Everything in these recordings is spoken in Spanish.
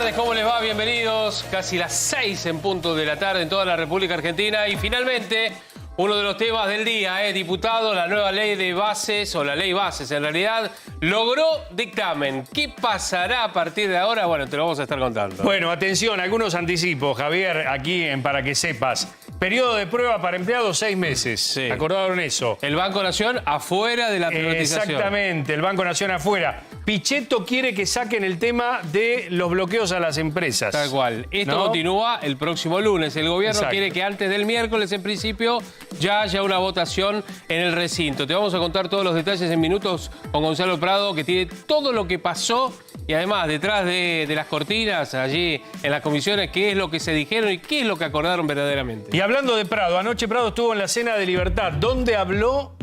tardes, ¿cómo les va? Bienvenidos. Casi las 6 en punto de la tarde en toda la República Argentina. Y finalmente, uno de los temas del día, diputado, la nueva ley de bases, o la ley bases en realidad, logró dictamen. ¿Qué pasará a partir de ahora? Bueno, te lo vamos a estar contando. Bueno, atención, algunos anticipos, Javier, aquí para que sepas. Periodo de prueba para empleados 6 meses. Sí. ¿Acordaron eso? El Banco Nación afuera de la privatización. Exactamente, el Banco Nación afuera. Pichetto quiere que saquen el tema de los bloqueos a las empresas. Tal cual. Esto continúa el próximo lunes. El gobierno quiere que antes del miércoles, en principio, ya haya una votación en el recinto. Te vamos a contar todos los detalles en minutos con Gonzalo Prado, que tiene todo lo que pasó y además detrás de las cortinas, allí en las comisiones, qué es lo que se dijeron y qué es lo que acordaron verdaderamente. Y hablando de Prado, anoche Prado estuvo en la Cena de Libertad, donde habló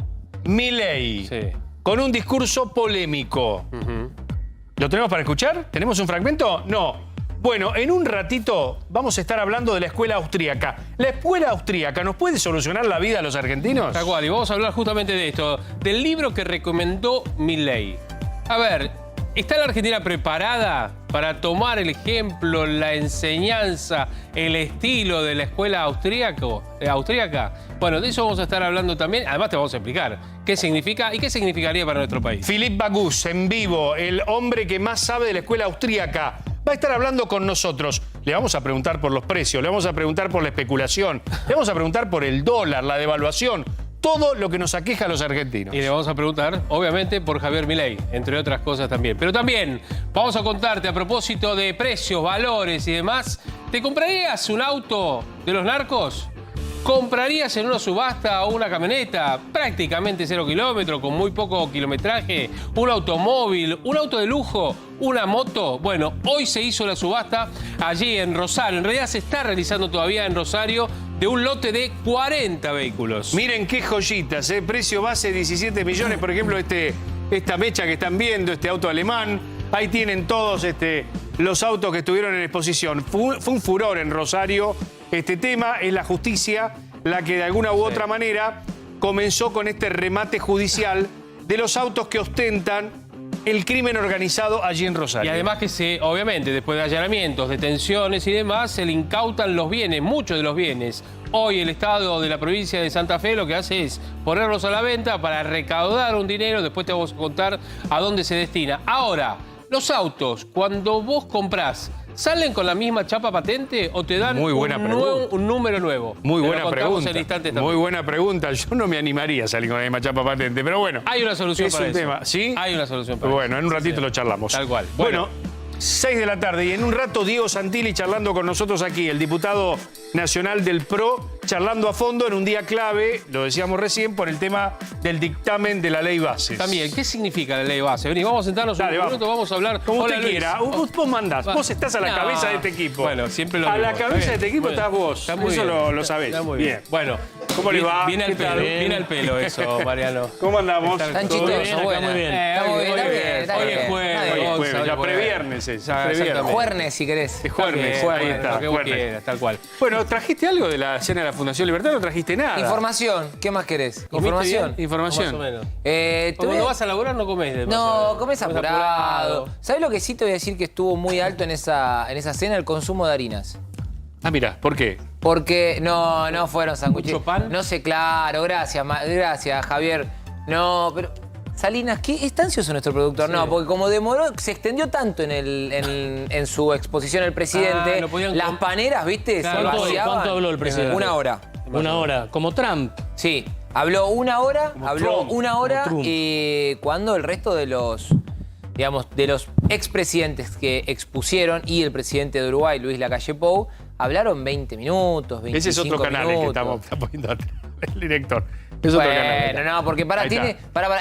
Milei, con un discurso polémico. ¿Lo tenemos para escuchar? ¿Tenemos un fragmento? No. Bueno, en un ratito vamos a estar hablando de la escuela austríaca. ¿La escuela austríaca nos puede solucionar la vida a los argentinos? Tal cual, y vamos a hablar justamente de esto, del libro que recomendó Milei. A ver, ¿está la Argentina preparada para tomar el ejemplo, la enseñanza, el estilo de la escuela austríaca? Bueno, de eso vamos a estar hablando también. Además te vamos a explicar qué significa y qué significaría para nuestro país. Philippe Bagus, en vivo, el hombre que más sabe de la escuela austríaca, va a estar hablando con nosotros. Le vamos a preguntar por los precios, le vamos a preguntar por la especulación, le vamos a preguntar por el dólar, la devaluación, todo lo que nos aqueja a los argentinos. Y le vamos a preguntar, obviamente, por Javier Milei, entre otras cosas también. Pero también vamos a contarte a propósito de precios, valores y demás. ¿Te comprarías un auto de los narcos? ¿Comprarías en una subasta una camioneta prácticamente 0 kilómetros, con muy poco kilometraje, un automóvil, un auto de lujo, una moto? Bueno, hoy se hizo la subasta allí en Rosario. En realidad se está realizando todavía en Rosario, de un lote de 40 vehículos. Miren qué joyitas, precio base 17 millones, por ejemplo, esta mecha que están viendo, este auto alemán. Ahí tienen todos los autos que estuvieron en exposición. Fue un furor en Rosario. Este tema es la justicia la que de alguna u otra manera comenzó con este remate judicial de los autos que ostentan el crimen organizado allí en Rosario. Y además que obviamente, después de allanamientos, detenciones y demás, se le incautan los bienes, muchos de los bienes. Hoy el Estado de la provincia de Santa Fe lo que hace es ponerlos a la venta para recaudar un dinero. Después te vamos a contar a dónde se destina. Ahora, los autos, cuando vos comprás, ¿salen con la misma chapa patente o te dan un número nuevo? Muy buena pregunta. Muy buena pregunta. Yo no me animaría a salir con la misma chapa patente, pero bueno. Hay una solución para eso. Tema. ¿Sí? Hay una solución para eso. Bueno, en un ratito lo charlamos. Tal cual. Bueno, 6 de la tarde y en un rato Diego Santilli charlando con nosotros aquí, el diputado nacional del PRO, charlando a fondo en un día clave, lo decíamos recién, por el tema del dictamen de la ley bases. También, ¿qué significa la ley base? Vení, vamos a sentarnos un minuto, vamos a hablar. Como usted quiera. Vos mandás, vos estás a la cabeza de este equipo. Bueno, siempre lo a la cabeza de este equipo estás vos. Eso lo sabés. Está muy bien. Bueno, ¿cómo le va? Viene al pelo eso, Mariano. ¿Cómo andamos? Están chistosos, bueno. Muy bien. Hoy es jueves. Ya previernes es. Juernes, si querés. Es jueves, ahí está. Lo que vos quieras, tal cual. Bueno, ¿trajiste algo de la cena de la Fundación Libertad? No trajiste nada. Información. ¿Qué más querés? Información. Información. Más o menos. Cuando vas a laburar no comés demasiado. No, comés apurado. ¿Sabés lo que sí te voy a decir que estuvo muy alto en esa cena? El consumo de harinas. Ah, mira, ¿por qué? Porque no fueron sándwiches. ¿Mucho pan? No sé, claro, gracias, Javier. No, pero Salinas, ¿qué está ansioso nuestro productor? Sí. No, porque como demoró, se extendió tanto en su exposición el presidente, las paneras, ¿viste? Claro, se vaciaban. ¿Cuánto habló el presidente? 1 hora. 1 hora, como Trump. Sí, habló 1 hora, y cuando el resto de los, digamos, de los expresidentes que expusieron y el presidente de Uruguay, Luis Lacalle Pou, hablaron 20 minutos, 25 minutos. Ese es otro canal que estamos poniendo el director. Es bueno, otro canal. No, porque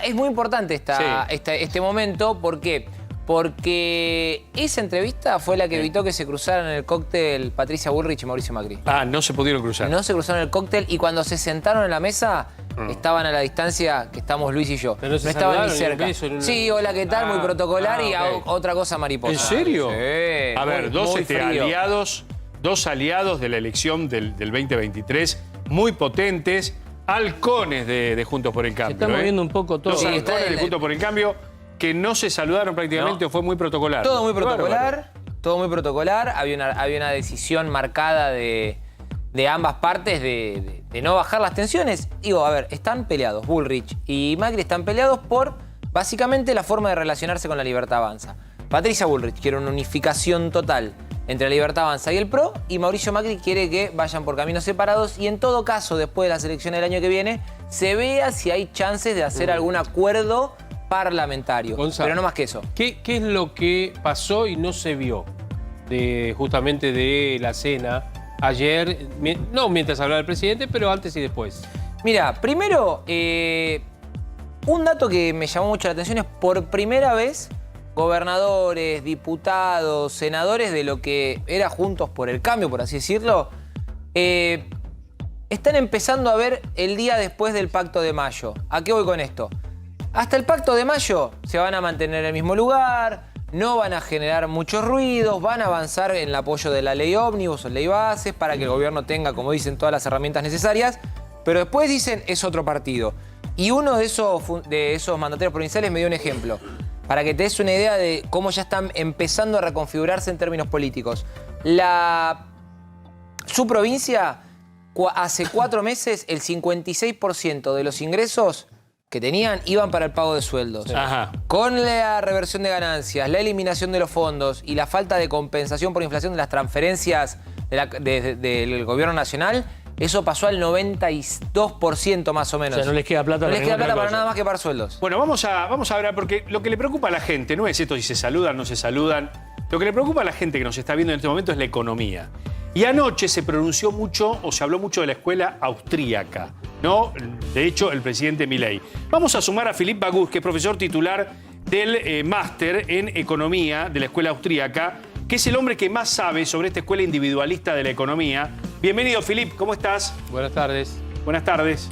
es muy importante este momento. ¿Por qué? Porque esa entrevista fue la que evitó que se cruzaran en el cóctel Patricia Bullrich y Mauricio Macri. Ah, no se pudieron cruzar. No se cruzaron en el cóctel y cuando se sentaron en la mesa estaban a la distancia que estamos Luis y yo. Pero no estaban ni cerca. Sí, hola, ¿qué tal? Muy protocolar y otra cosa mariposa. ¿En serio? Sí. A ver, dos aliados de la elección del 2023, muy potentes, halcones de Juntos por el Cambio. Se está moviendo un poco todo. Los halcones de Juntos por el Cambio que no se saludaron prácticamente o fue muy protocolar. Todo muy protocolar. todo muy protocolar, había una decisión marcada de ambas partes de no bajar las tensiones. Digo, a ver, están peleados, Bullrich y Macri están peleados por básicamente la forma de relacionarse con la Libertad Avanza. Patricia Bullrich quiere una unificación total entre la Libertad Avanza y el PRO, y Mauricio Macri quiere que vayan por caminos separados y en todo caso, después de las elecciones del año que viene, se vea si hay chances de hacer algún acuerdo parlamentario. Gonzalo, pero no más que eso. ¿Qué es lo que pasó y no se vio justamente de la cena ayer? No mientras hablaba el presidente, pero antes y después. Mira, primero, un dato que me llamó mucho la atención es por primera vez gobernadores, diputados, senadores de lo que era Juntos por el Cambio, por así decirlo, están empezando a ver el día después del Pacto de Mayo. ¿A qué voy con esto? Hasta el Pacto de Mayo se van a mantener en el mismo lugar, no van a generar muchos ruidos, van a avanzar en el apoyo de la ley ómnibus o ley bases para que el gobierno tenga, como dicen, todas las herramientas necesarias, pero después dicen es otro partido. Y uno de esos mandatarios provinciales me dio un ejemplo, para que te des una idea de cómo ya están empezando a reconfigurarse en términos políticos. Su provincia, hace 4 meses, el 56% de los ingresos que tenían iban para el pago de sueldos. Ajá. Con la reversión de ganancias, la eliminación de los fondos y la falta de compensación por inflación de las transferencias del gobierno nacional, eso pasó al 92% más o menos. O sea, no les queda plata, no les queda plata para cosa. nada más que para sueldos. Bueno, vamos a hablar, porque lo que le preocupa a la gente no es esto si se saludan o no se saludan. Lo que le preocupa a la gente que nos está viendo en este momento es la economía. Y anoche se pronunció mucho, o se habló mucho de la escuela austríaca, ¿no? De hecho, el presidente Milei. Vamos a sumar a Philippe Bagús, que es profesor titular del máster en economía de la escuela austríaca, que es el hombre que más sabe sobre esta escuela individualista de la economía. Bienvenido, Philippe, ¿cómo estás? Buenas tardes. Buenas tardes.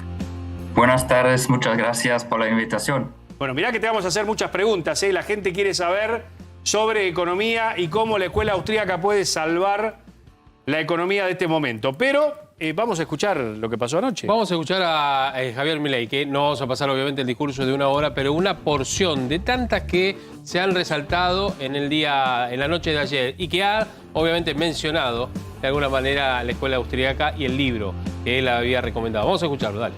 Buenas tardes, muchas gracias por la invitación. Bueno, mirá que te vamos a hacer muchas preguntas, ¿eh? La gente quiere saber sobre economía y cómo la escuela austríaca puede salvar la economía de este momento. Pero vamos a escuchar lo que pasó anoche. Vamos a escuchar a Javier Milei, que no vamos a pasar obviamente el discurso de 1 hora, pero una porción de tantas que se han resaltado en la noche de ayer y que ha obviamente mencionado de alguna manera la escuela austríaca y el libro que él había recomendado. Vamos a escucharlo, dale.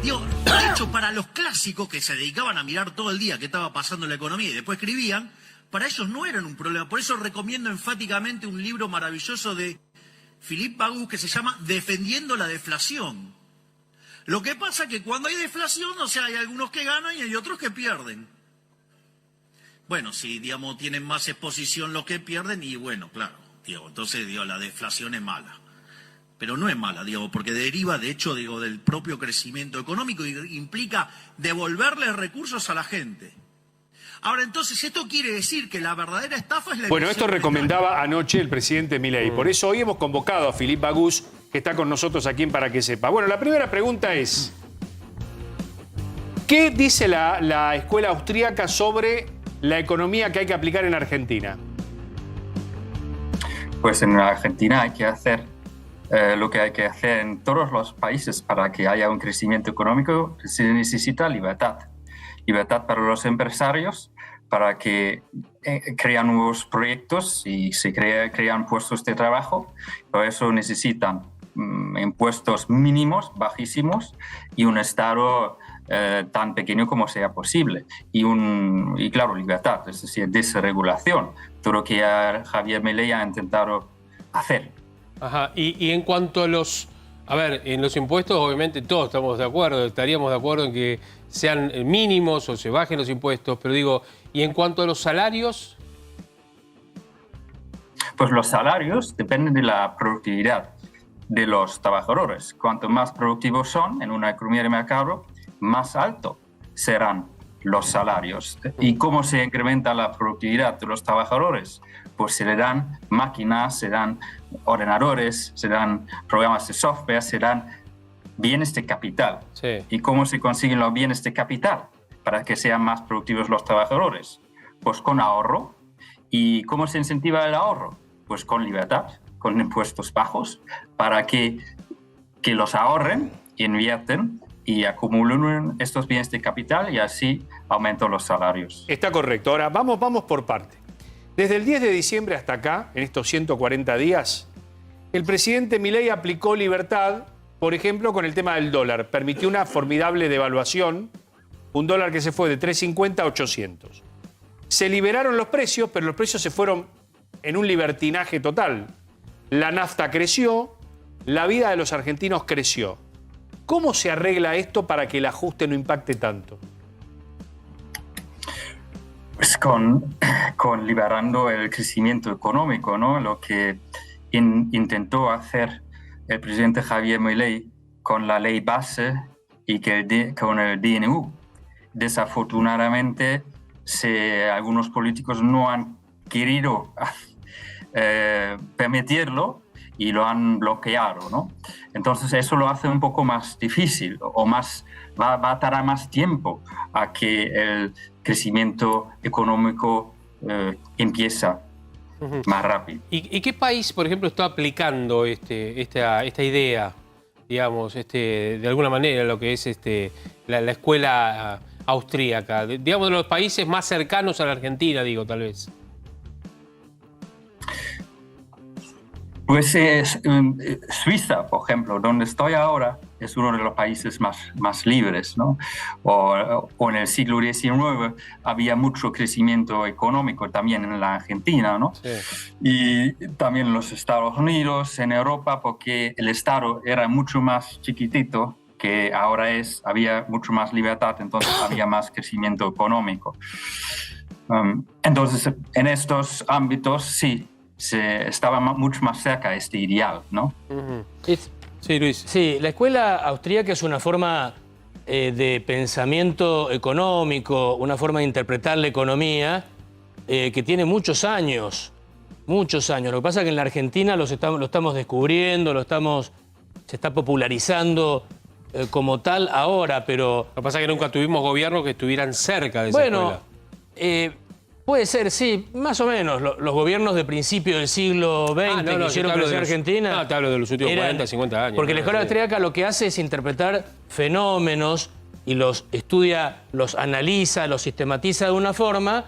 Digo, de hecho, para los clásicos que se dedicaban a mirar todo el día qué estaba pasando en la economía y después escribían, para ellos no eran un problema. Por eso recomiendo enfáticamente un libro maravilloso de Philippe Bagús que se llama Defendiendo la deflación. Lo que pasa es que cuando hay deflación, o sea, hay algunos que ganan y hay otros que pierden. Bueno, si, digamos, tienen más exposición los que pierden, y bueno, claro, digo, entonces, digo, la deflación es mala. Pero no es mala, digo, porque deriva, de hecho, digo, del propio crecimiento económico y implica devolverle recursos a la gente. Ahora, entonces, esto quiere decir que la verdadera estafa es la... Bueno, esto recomendaba anoche el presidente Milei. Por eso hoy hemos convocado a Philippe Bagús, que está con nosotros aquí en Para que Sepa. Bueno, la primera pregunta es, ¿qué dice la escuela austríaca sobre la economía que hay que aplicar en Argentina? Pues en Argentina hay que hacer lo que hay que hacer en todos los países para que haya un crecimiento económico. Se necesita libertad. Libertad para los empresarios, para que crean nuevos proyectos y se crean puestos de trabajo. Por eso necesitan impuestos mínimos, bajísimos, y un Estado tan pequeño como sea posible. Y claro, libertad, es decir, desregulación. Todo lo que Javier Milei ha intentado hacer. Ajá. Y en cuanto a los... A ver, en los impuestos obviamente todos estamos de acuerdo, estaríamos de acuerdo en que sean mínimos o se bajen los impuestos, pero digo, ¿y en cuanto a los salarios? Pues los salarios dependen de la productividad de los trabajadores. Cuanto más productivos son en una economía de mercado, más alto serán los salarios. ¿Y cómo se incrementa la productividad de los trabajadores? Pues se le dan máquinas, se dan ordenadores, se dan programas de software, se dan bienes de capital. Sí. ¿Y cómo se consiguen los bienes de capital para que sean más productivos los trabajadores? Pues con ahorro. ¿Y cómo se incentiva el ahorro? Pues con libertad, con impuestos bajos, para que los ahorren, invierten y acumulen estos bienes de capital y así aumentan los salarios. Está correcto. Ahora, vamos por parte. Desde el 10 de diciembre hasta acá, en estos 140 días, el presidente Milei aplicó libertad, por ejemplo, con el tema del dólar. Permitió una formidable devaluación, un dólar que se fue de 3.50 a 800. Se liberaron los precios, pero los precios se fueron en un libertinaje total. La nafta creció, la vida de los argentinos creció. ¿Cómo se arregla esto para que el ajuste no impacte tanto? Pues con liberando el crecimiento económico, ¿no? Lo que intentó hacer el presidente Javier Milei con la ley base y con el DNU. Desafortunadamente, algunos políticos no han querido permitirlo y lo han bloqueado, ¿no? Entonces eso lo hace un poco más difícil o va a tardar más tiempo a que el crecimiento económico empieza más rápido. ¿Y qué país, por ejemplo, está aplicando esta idea, digamos, de alguna manera, lo que es la escuela austríaca? Digamos, de los países más cercanos a la Argentina, digo, tal vez. Pues Suiza, por ejemplo, donde estoy ahora, es uno de los países más libres, ¿no? O en el siglo XIX había mucho crecimiento económico también en la Argentina, ¿no? Sí. Y también en los Estados Unidos, en Europa, porque el Estado era mucho más chiquitito que ahora había mucho más libertad, entonces había más crecimiento económico. Entonces, en estos ámbitos, sí, se estaba mucho más cerca de este ideal, ¿no? Sí, Luis. Sí, la escuela austríaca es una forma de pensamiento económico, una forma de interpretar la economía que tiene muchos años. Muchos años. Lo que pasa es que en la Argentina lo estamos descubriendo, se está popularizando como tal ahora, pero... Lo que pasa es que nunca tuvimos gobiernos que estuvieran cerca de esa escuela. Puede ser, sí, más o menos. Los gobiernos de principio del siglo XX que hicieron crecer Argentina... No, te hablo de los últimos 40, 50 años. Porque la escuela austríaca lo que hace es interpretar fenómenos y los estudia, los analiza, los sistematiza de una forma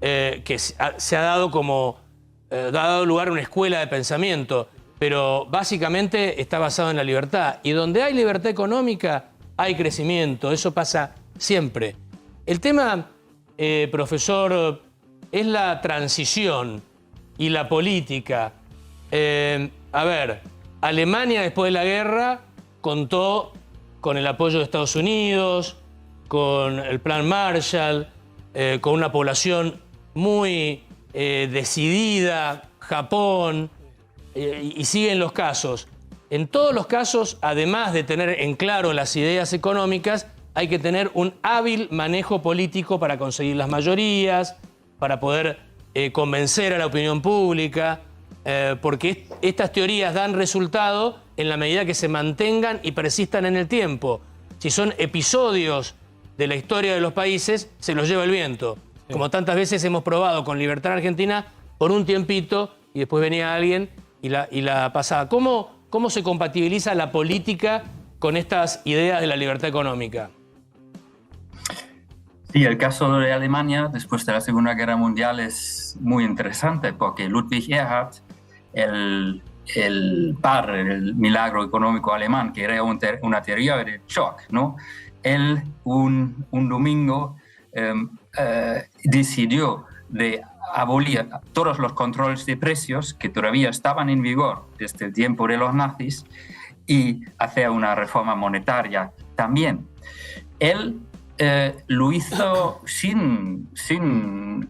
que se ha dado ha dado lugar a una escuela de pensamiento. Pero básicamente está basado en la libertad. Y donde hay libertad económica, hay crecimiento. Eso pasa siempre. El tema, profesor... es la transición y la política. A ver, Alemania después de la guerra contó con el apoyo de Estados Unidos, con el Plan Marshall, con una población muy decidida, Japón, y siguen los casos. En todos los casos, además de tener en claro las ideas económicas, hay que tener un hábil manejo político para conseguir las mayorías, para poder convencer a la opinión pública, porque estas teorías dan resultado en la medida que se mantengan y persistan en el tiempo. Si son episodios de la historia de los países, se los lleva el viento. Sí. Como tantas veces hemos probado con Libertad Argentina por un tiempito y después venía alguien y la pasaba. ¿Cómo se compatibiliza la política con estas ideas de la libertad económica? Sí, el caso de Alemania después de la Segunda Guerra Mundial es muy interesante porque Ludwig Erhard, el padre del milagro económico alemán, que era una teoría de shock, ¿no? Él un domingo decidió de abolir todos los controles de precios que todavía estaban en vigor desde el tiempo de los nazis y hacer una reforma monetaria también. Él lo hizo sin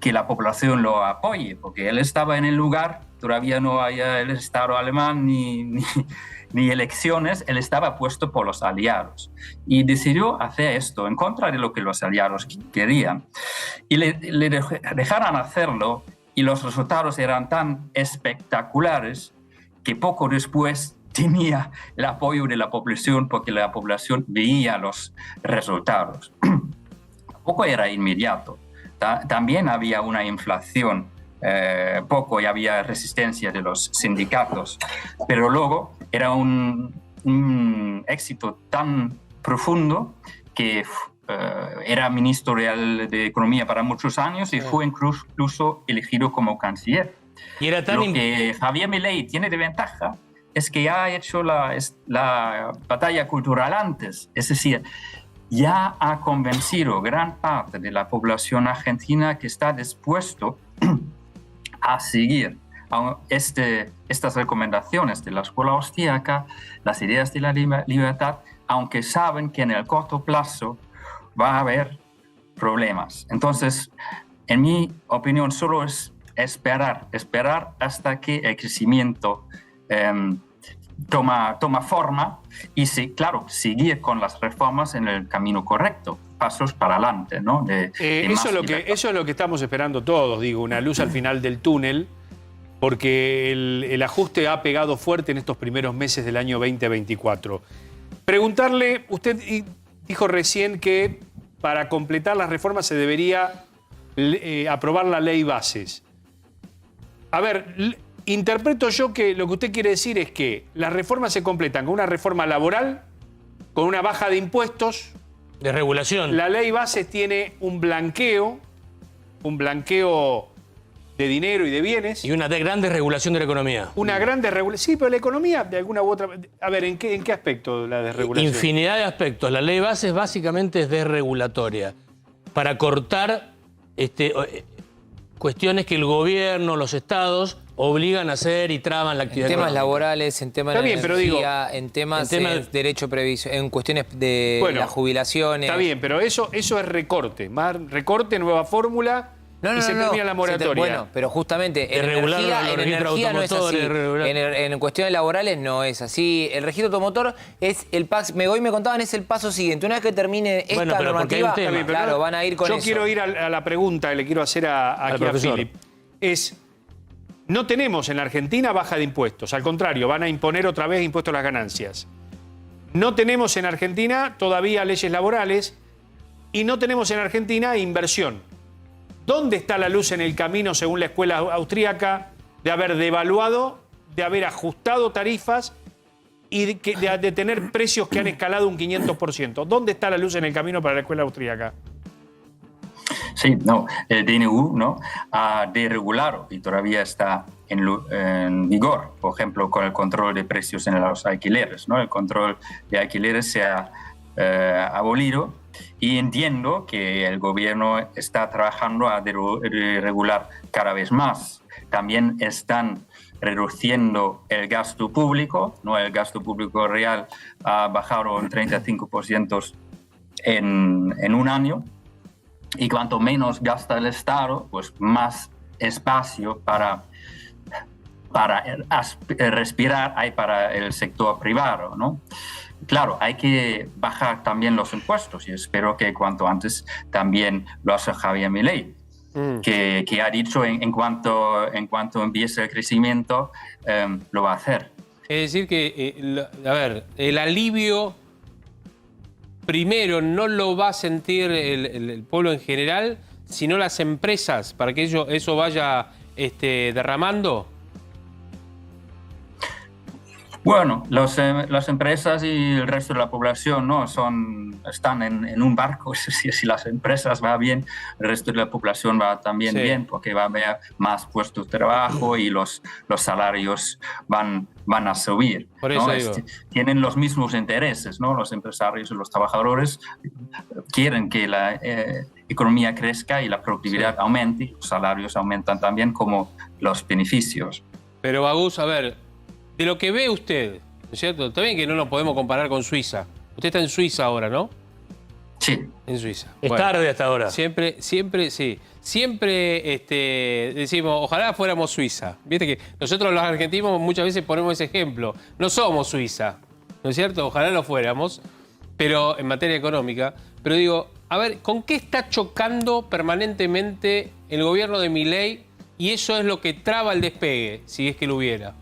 que la población lo apoye, porque él estaba en el lugar, todavía no había el Estado alemán ni elecciones, él estaba puesto por los aliados. Y decidió hacer esto en contra de lo que los aliados querían. Y le dejaron hacerlo y los resultados eran tan espectaculares que poco después tenía el apoyo de la población porque la población veía los resultados. Tampoco era inmediato. También había una inflación, poco, y había resistencia de los sindicatos. Pero luego era un éxito tan profundo que era ministro de Economía para muchos años y fue incluso elegido como canciller. Y era tan Lo que Javier Milei tiene de ventaja es que ya ha hecho la batalla cultural antes, es decir, ya ha convencido gran parte de la población argentina que está dispuesto a seguir estas recomendaciones de la escuela austríaca, las ideas de la libertad, aunque saben que en el corto plazo va a haber problemas. Entonces, en mi opinión, solo es esperar hasta que el crecimiento toma forma y, claro, seguir con las reformas en el camino correcto, pasos para adelante, ¿no? Eso es lo que estamos esperando todos, digo, una luz al final del túnel, porque el ajuste ha pegado fuerte en estos primeros meses del año 2024. Preguntarle, usted dijo recién que para completar las reformas se debería aprobar la ley bases. A ver, interpreto yo que lo que usted quiere decir es que las reformas se completan con una reforma laboral, con una baja de impuestos. de regulación. La ley bases tiene un blanqueo de dinero y de bienes. Y una gran desregulación de la economía. Una gran desregulación. Sí, pero la economía, de alguna u otra... A ver, ¿en qué aspecto la desregulación? Infinidad de aspectos. La ley bases básicamente es desregulatoria. Para cortar cuestiones que el gobierno, los estados, obligan a hacer y traban la actividad En temas económica. laborales, en temas Está de bien, pero energía, en temas de derecho previsto, en cuestiones de las jubilaciones. Está bien, pero eso es recorte. Más recorte, nueva fórmula... y se termina la moratoria. Bueno, pero justamente en regular energía, los en registros energía no es así. automotores, En cuestiones laborales no es así. El registro automotor es hoy me contaban, es el paso siguiente. Una vez que termine esta Bueno, pero porque hay un normativa, tema. Bien, pero claro, van a ir con yo eso. quiero ir a la pregunta que le quiero hacer aquí a profesor. Philip. No tenemos en la Argentina baja de impuestos. Al contrario, van a imponer otra vez impuestos a las ganancias. No tenemos en Argentina todavía leyes laborales y no tenemos en Argentina inversión. ¿Dónde está la luz en el camino, según la escuela austríaca, de haber devaluado, de haber ajustado tarifas y de tener precios que han escalado un 500%? ¿Dónde está la luz en el camino para la escuela austríaca? Sí, no, el DNU, ¿no?, ha deregulado y todavía está en vigor, por ejemplo, con el control de precios en los alquileres, ¿no? El control de alquileres se ha abolido y entiendo que el gobierno está trabajando a regular cada vez más. También están reduciendo el gasto público, ¿no? El gasto público real ha bajado un 35% en un año. Y cuanto menos gasta el Estado, pues más espacio para respirar hay para el sector privado, ¿no? Claro, hay que bajar también los impuestos y espero que cuanto antes también lo haga Javier Milei, que ha dicho en cuanto empiece el crecimiento, lo va a hacer. Es decir que, el alivio primero no lo va a sentir el pueblo en general, sino las empresas, para que eso vaya derramando. Bueno, las empresas y el resto de la población, ¿no?, están en un barco. Es decir, si las empresas van bien, el resto de la población va también bien, porque va a haber más puestos de trabajo y los salarios van a subir. Por eso ¿no? digo. Tienen los mismos intereses, ¿no? Los empresarios y los trabajadores quieren que la economía crezca y la productividad aumente, y los salarios aumentan también como los beneficios. Pero Agus, a ver, de lo que ve usted, ¿no es cierto? Está bien que no nos podemos comparar con Suiza. Usted está en Suiza ahora, ¿no? Sí. En Suiza. Es tarde hasta ahora. Siempre, sí. Siempre decimos, ojalá fuéramos Suiza. Viste que nosotros los argentinos muchas veces ponemos ese ejemplo. No somos Suiza, ¿no es cierto? Ojalá lo fuéramos, pero en materia económica. Pero digo, a ver, ¿con qué está chocando permanentemente el gobierno de Milei? Y eso es lo que traba el despegue, si es que lo hubiera.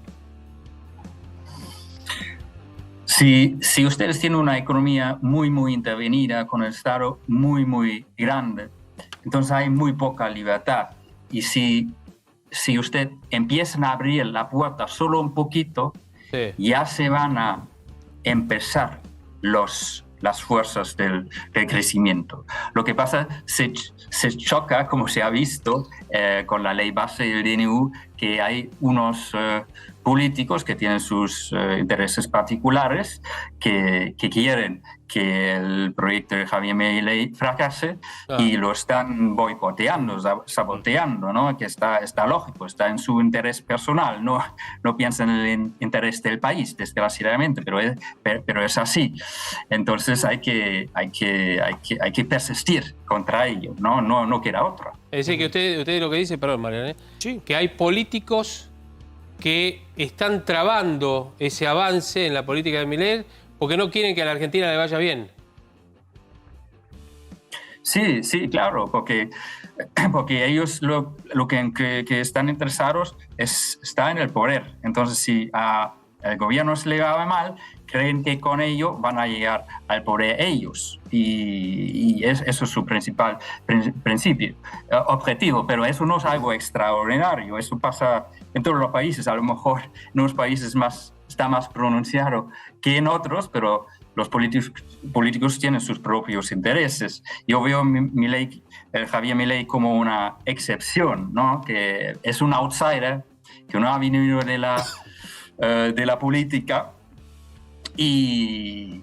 Si ustedes tienen una economía muy, muy intervenida, con el Estado muy, muy grande, entonces hay muy poca libertad. Y si usted empiezan a abrir la puerta solo un poquito, ya se van a empezar los las fuerzas del crecimiento. Lo que pasa, se choca, como se ha visto, con la ley base del DNU, que hay unos políticos que tienen sus intereses particulares, que quieren que el proyecto de Javier Milei fracase y lo están boicoteando, saboteando, ¿no? Que está lógico, está en su interés personal, no piensa en el interés del país, desgraciadamente, pero es así. Entonces hay que persistir contra ello, no queda otra. Es decir, que usted lo que dice, perdón, Mariano, Sí. que hay políticos que están trabando ese avance en la política de Milei porque no quieren que a la Argentina le vaya bien. Sí, claro, porque ellos lo que están interesados está en el poder. Entonces, si al gobierno se le va mal, creen que con ello van a llegar al poder ellos. Y eso es su principal objetivo. Pero eso no es algo extraordinario. Eso pasa en todos los países. A lo mejor en unos países está más pronunciado que en otros, pero los políticos tienen sus propios intereses. Yo veo Javier Milei como una excepción, ¿no? Que es un outsider, que no ha venido de la política y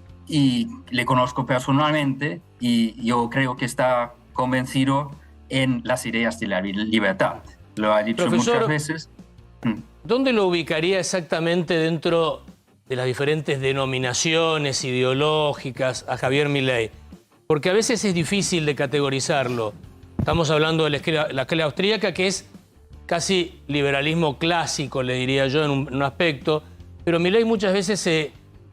le conozco personalmente y yo creo que está convencido en las ideas de la libertad. Lo ha dicho Profesor, muchas veces. ¿Dónde lo ubicaría exactamente dentro de las diferentes denominaciones ideológicas a Javier Milei? Porque a veces es difícil de categorizarlo. Estamos hablando de la escuela austríaca, que es casi liberalismo clásico, le diría yo, en un aspecto, pero Milei muchas veces se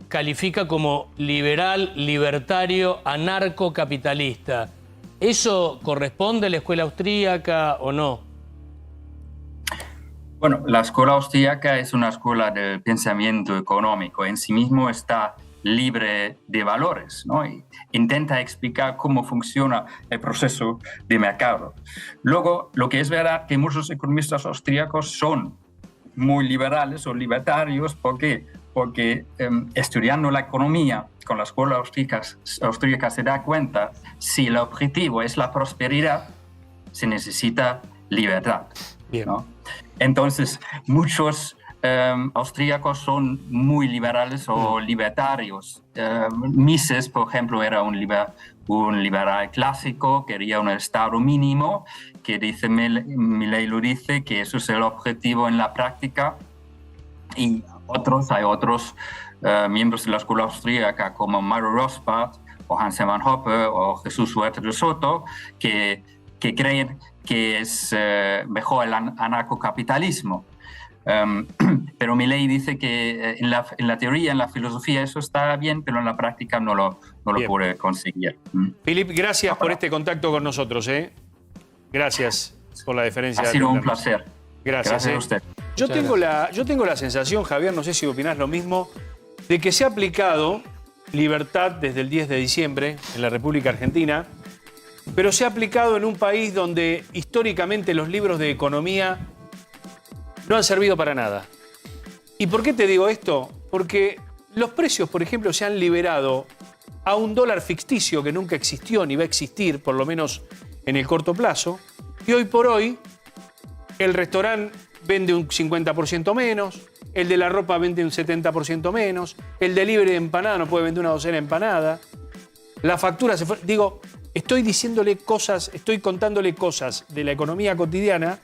califica como liberal, libertario, anarcocapitalista. ¿Eso corresponde a la escuela austríaca o no? Bueno, la escuela austríaca es una escuela del pensamiento económico. En sí mismo está libre de valores, ¿no? Y intenta explicar cómo funciona el proceso de mercado. Luego, lo que es verdad que muchos economistas austríacos son muy liberales o libertarios. ¿Por qué? Porque estudiando la economía con la escuela austríaca se da cuenta, si el objetivo es la prosperidad, se necesita libertad. Bien. ¿No? Entonces, muchos austríacos son muy liberales o libertarios. Mises, por ejemplo, era un liberal clásico, quería un Estado mínimo, que dice, Milei lo dice, que eso es el objetivo en la práctica. Y hay otros miembros de la escuela austríaca, como Mario Rothbard, o Hans Hermann Hoppe, o Jesús Huerta de Soto, que creen que es mejor el anarcocapitalismo. Pero Milei dice que en la teoría, en la filosofía, eso está bien, pero en la práctica no lo puede conseguir. Filip, gracias por este contacto con nosotros. Gracias por la deferencia. Ha sido un placer. Gracias a usted. Yo tengo la sensación, Javier, no sé si opinás lo mismo, de que se ha aplicado libertad desde el 10 de diciembre en la República Argentina, pero se ha aplicado en un país donde históricamente los libros de economía no han servido para nada. ¿Y por qué te digo esto? Porque los precios, por ejemplo, se han liberado a un dólar ficticio que nunca existió ni va a existir, por lo menos en el corto plazo, y hoy por hoy el restaurante vende un 50% menos, el de la ropa vende un 70% menos, el delivery de empanada no puede vender una docena de empanadas, la factura se fue. Digo, estoy contándole cosas de la economía cotidiana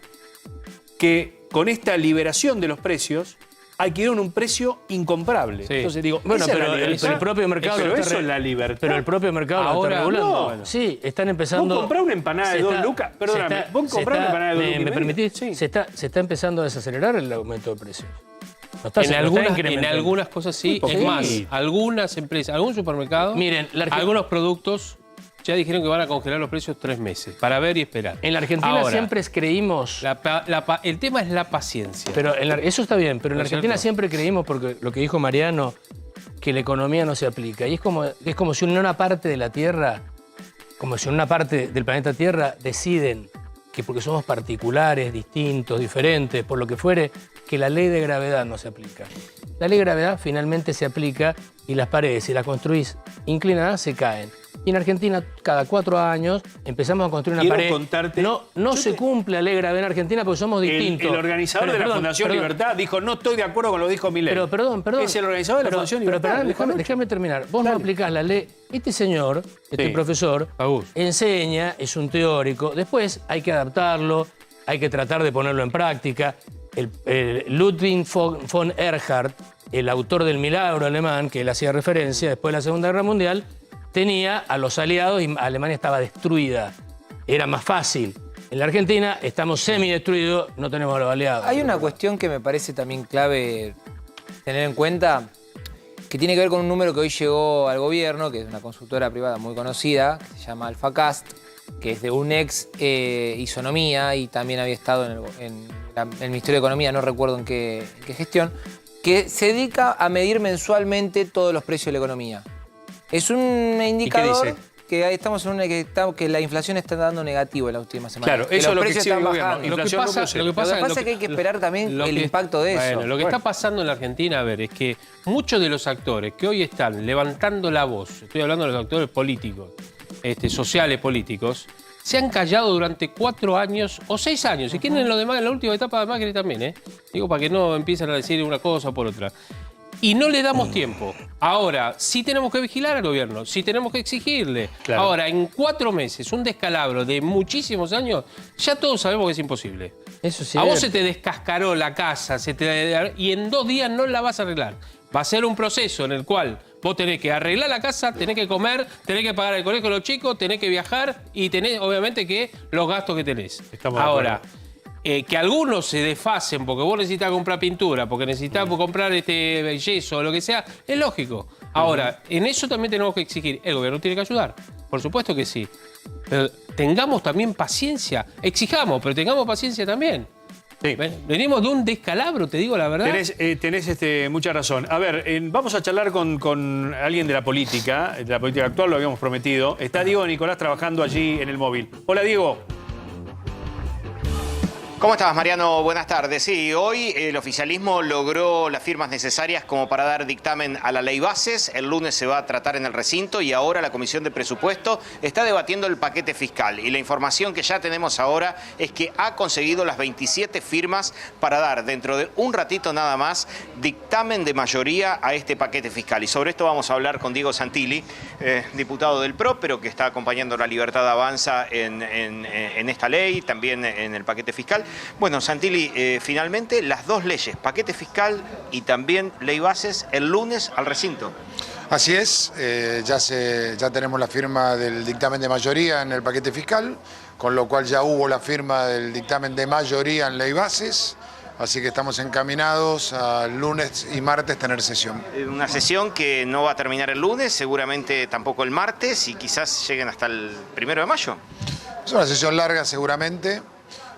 que con esta liberación de los precios adquirieron un precio incomparable. Sí. Entonces digo, Bueno, ¿esa es la pero libertad? el propio mercado Pero lo está eso es la libertad. Pero el propio mercado Ahora, lo está regulando. no. Sí, están empezando. Vos comprás una empanada de 2 lucas. Perdóname, vos comprás una empanada de 2 lucas. ¿Me permitís? Sí. Se está empezando a desacelerar el aumento de precios. No está- En no está algunas incrementando. cosas sí. Muy Es más, poquito. algunas empresas, algún supermercado, Miren, algunos productos ya dijeron que van a congelar los precios 3 meses para ver y esperar. En la Argentina Ahora, siempre creímos. el tema es la paciencia. Pero eso está bien, pero en la ¿No es Argentina cierto? siempre creímos, porque lo que dijo Mariano, que la economía no se aplica. Y es como si en una parte de la Tierra, como si en una parte del planeta Tierra deciden que porque somos particulares, distintos, diferentes, por lo que fuere, que la ley de gravedad no se aplica. La ley de gravedad finalmente se aplica y las paredes, si las construís inclinadas, se caen. Y en Argentina, cada 4 años, empezamos a construir una Quiero pared. contarte- No se cumple Alegra en Argentina porque somos distintos. El organizador Pero, de la perdón, Fundación perdón. Libertad dijo, no estoy de acuerdo con lo que dijo Milei. Pero perdón. Es el organizador de la Fundación Libertad. Déjame terminar. Vos no aplicás la ley. Este señor, este Sí. profesor, Agus. enseña, es un teórico. Después hay que adaptarlo, hay que tratar de ponerlo en práctica. Ludwig von Erhard, el autor del milagro alemán, que él hacía referencia después de la Segunda Guerra Mundial, tenía a los aliados y Alemania estaba destruida. Era más fácil. En la Argentina estamos semi-destruidos, no tenemos a los aliados. Hay una cuestión que me parece también clave tener en cuenta, que tiene que ver con un número que hoy llegó al gobierno, que es una consultora privada muy conocida, que se llama AlphaCast, que es de un ex Isonomía y también había estado en el Ministerio de Economía, no recuerdo en qué gestión, que se dedica a medir mensualmente todos los precios de la economía. Es un indicador dice? que ahí estamos en que la inflación está dando negativo en la última semana. Claro, eso es lo que exhibe el gobierno. bajando. Lo que Inflación pasa, número cero. lo que pasa Lo que pasa es que hay que esperar también el impacto de eso. Bueno, lo que está pasando en la Argentina, a ver, es que muchos de los actores que hoy están levantando la voz, estoy hablando de los actores políticos, sociales políticos, se han callado durante 4 años o 6 años. Si quieren lo demás, en la última etapa de Macri también, digo, para que no empiecen a decir una cosa por otra. Y no le damos tiempo. Ahora, sí tenemos que vigilar al gobierno, sí tenemos que exigirle. Claro. Ahora, en 4 meses, un descalabro de muchísimos años, ya todos sabemos que es imposible. Eso sí. A vos se te descascaró la casa y en 2 días no la vas a arreglar. Va a ser un proceso en el cual vos tenés que arreglar la casa, tenés que comer, tenés que pagar el colegio de los chicos, tenés que viajar y tenés, obviamente, que los gastos que tenés. Estamos de Ahora, que algunos se desfasen porque vos necesitas comprar pintura, porque necesitas comprar yeso o lo que sea, es lógico. Ahora, en eso también tenemos que exigir. El gobierno tiene que ayudar, por supuesto que sí. Pero tengamos también paciencia. Exijamos, pero tengamos paciencia también. Sí. Venimos de un descalabro, te digo la verdad. Tenés mucha razón. A ver, vamos a charlar con alguien de la política actual, lo habíamos prometido. Está Diego Nicolás trabajando allí en el móvil. Hola, Diego. ¿Cómo estás, Mariano? Buenas tardes. Sí, hoy el oficialismo logró las firmas necesarias como para dar dictamen a la ley bases. El lunes se va a tratar en el recinto y ahora la Comisión de Presupuesto está debatiendo el paquete fiscal. Y la información que ya tenemos ahora es que ha conseguido las 27 firmas para dar dentro de un ratito nada más dictamen de mayoría a este paquete fiscal. Y sobre esto vamos a hablar con Diego Santilli, diputado del PRO, pero que está acompañando La Libertad Avanza en esta ley, también en el paquete fiscal. Bueno, Santilli, finalmente las 2 leyes, paquete fiscal y también ley bases, el lunes al recinto. Así es, ya tenemos la firma del dictamen de mayoría en el paquete fiscal, con lo cual ya hubo la firma del dictamen de mayoría en ley bases, así que estamos encaminados al lunes y martes tener sesión. Una sesión que no va a terminar el lunes, seguramente tampoco el martes y quizás lleguen hasta el 1 de mayo. Es una sesión larga seguramente.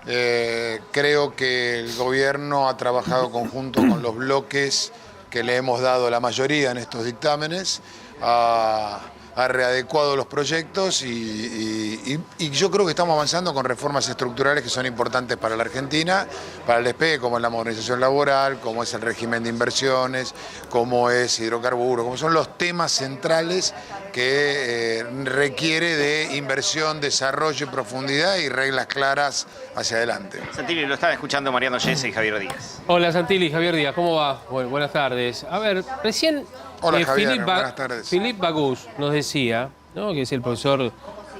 Creo que el gobierno ha trabajado conjunto con los bloques que le hemos dado la mayoría en estos dictámenes, ha readecuado los proyectos y yo creo que estamos avanzando con reformas estructurales que son importantes para la Argentina, para el despegue, como es la modernización laboral, como es el régimen de inversiones, como es hidrocarburos, como son los temas centrales que requiere de inversión, desarrollo y profundidad y reglas claras hacia adelante. Santilli, lo están escuchando Mariano Yese y Javier Díaz. Hola Santilli, Javier Díaz, ¿cómo va? Bueno, buenas tardes. A ver, recién Hola, Javier, buenas tardes. Philippe Bagus nos decía, ¿no?, que es el profesor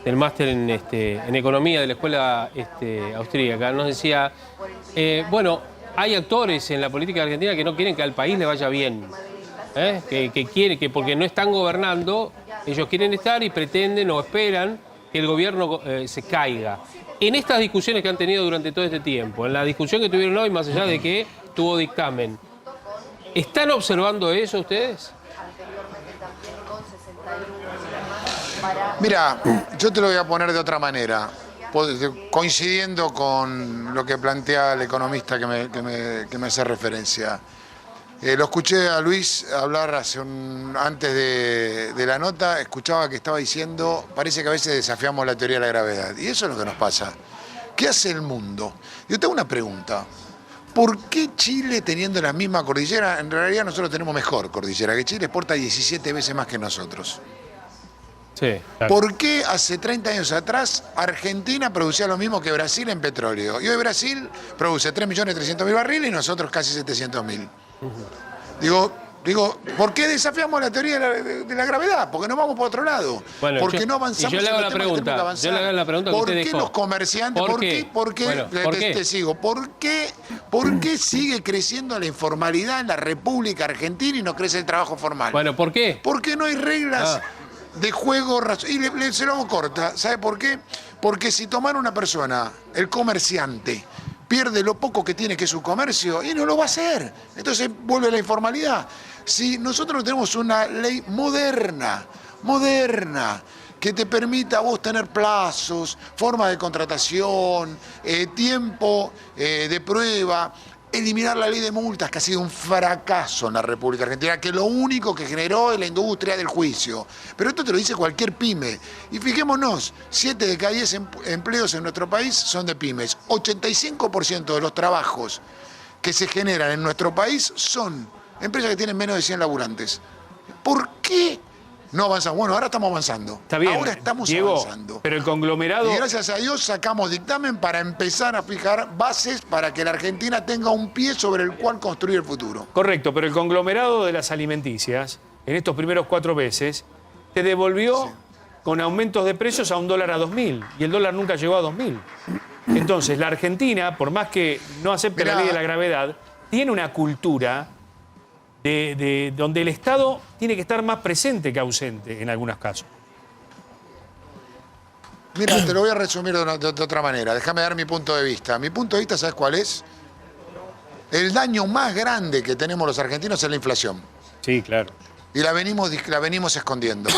del máster en Economía de la Escuela Austríaca, nos decía, bueno, hay actores en la política argentina que no quieren que al país le vaya bien, que quieren, que porque no están gobernando, ellos quieren estar y pretenden o esperan que el gobierno se caiga. En estas discusiones que han tenido durante todo este tiempo, en la discusión que tuvieron hoy, más allá de que tuvo dictamen, ¿están observando eso ustedes? Mira, yo te lo voy a poner de otra manera, coincidiendo con lo que plantea el economista que me hace referencia. Lo escuché a Luis hablar antes de la nota, escuchaba que estaba diciendo, parece que a veces desafiamos la teoría de la gravedad, y eso es lo que nos pasa. ¿Qué hace el mundo? Yo tengo una pregunta. ¿Por qué Chile, teniendo la misma cordillera, en realidad nosotros tenemos mejor cordillera que Chile, exporta 17 veces más que nosotros? Sí, claro. ¿Por qué hace 30 años atrás Argentina producía lo mismo que Brasil en petróleo? Y hoy Brasil produce 3.300.000 barriles y nosotros casi 700.000. Digo, ¿por qué desafiamos la teoría de la gravedad? Porque no vamos por otro lado. Bueno, porque no avanzamos. y yo le hago en la los temas que tenemos que avanzar. yo le hago la pregunta que ¿Por usted qué dejó? los comerciantes? ¿Por qué? Bueno, ¿por qué? Te sigo. ¿Por qué sigue creciendo la informalidad en la República Argentina y no crece el trabajo formal? Bueno, ¿por qué? Porque no hay reglas de juego. Y se lo hago corta. ¿Sabe por qué? Porque si tomar una persona, el comerciante, pierde lo poco que tiene, que es su comercio, y no lo va a hacer. Entonces vuelve la informalidad. Si nosotros no tenemos una ley moderna, que te permita a vos tener plazos, forma de contratación, tiempo de prueba, eliminar la ley de multas, que ha sido un fracaso en la República Argentina, que lo único que generó es la industria del juicio. Pero esto te lo dice cualquier pyme. Y fijémonos, 7 de cada 10 empleos en nuestro país son de pymes. 85% de los trabajos que se generan en nuestro país son empresas que tienen menos de 100 laburantes. ¿Por qué no avanzamos? Bueno, ahora estamos avanzando. Está bien, ahora estamos Diego, avanzando. pero el conglomerado... Y gracias a Dios sacamos dictamen para empezar a fijar bases para que la Argentina tenga un pie sobre el cual construir el futuro. Correcto, pero el conglomerado de las alimenticias, en estos primeros 4 meses, te devolvió con aumentos de precios a $1 a 2.000. Y el dólar nunca llegó a 2.000. Entonces, la Argentina, por más que no acepte la ley de la gravedad, tiene una cultura de donde el Estado tiene que estar más presente que ausente en algunos casos. Mira, te lo voy a resumir de otra manera. Déjame dar mi punto de vista. Mi punto de vista, ¿sabes cuál es? El daño más grande que tenemos los argentinos es la inflación. Sí, claro. Y la venimos escondiendo.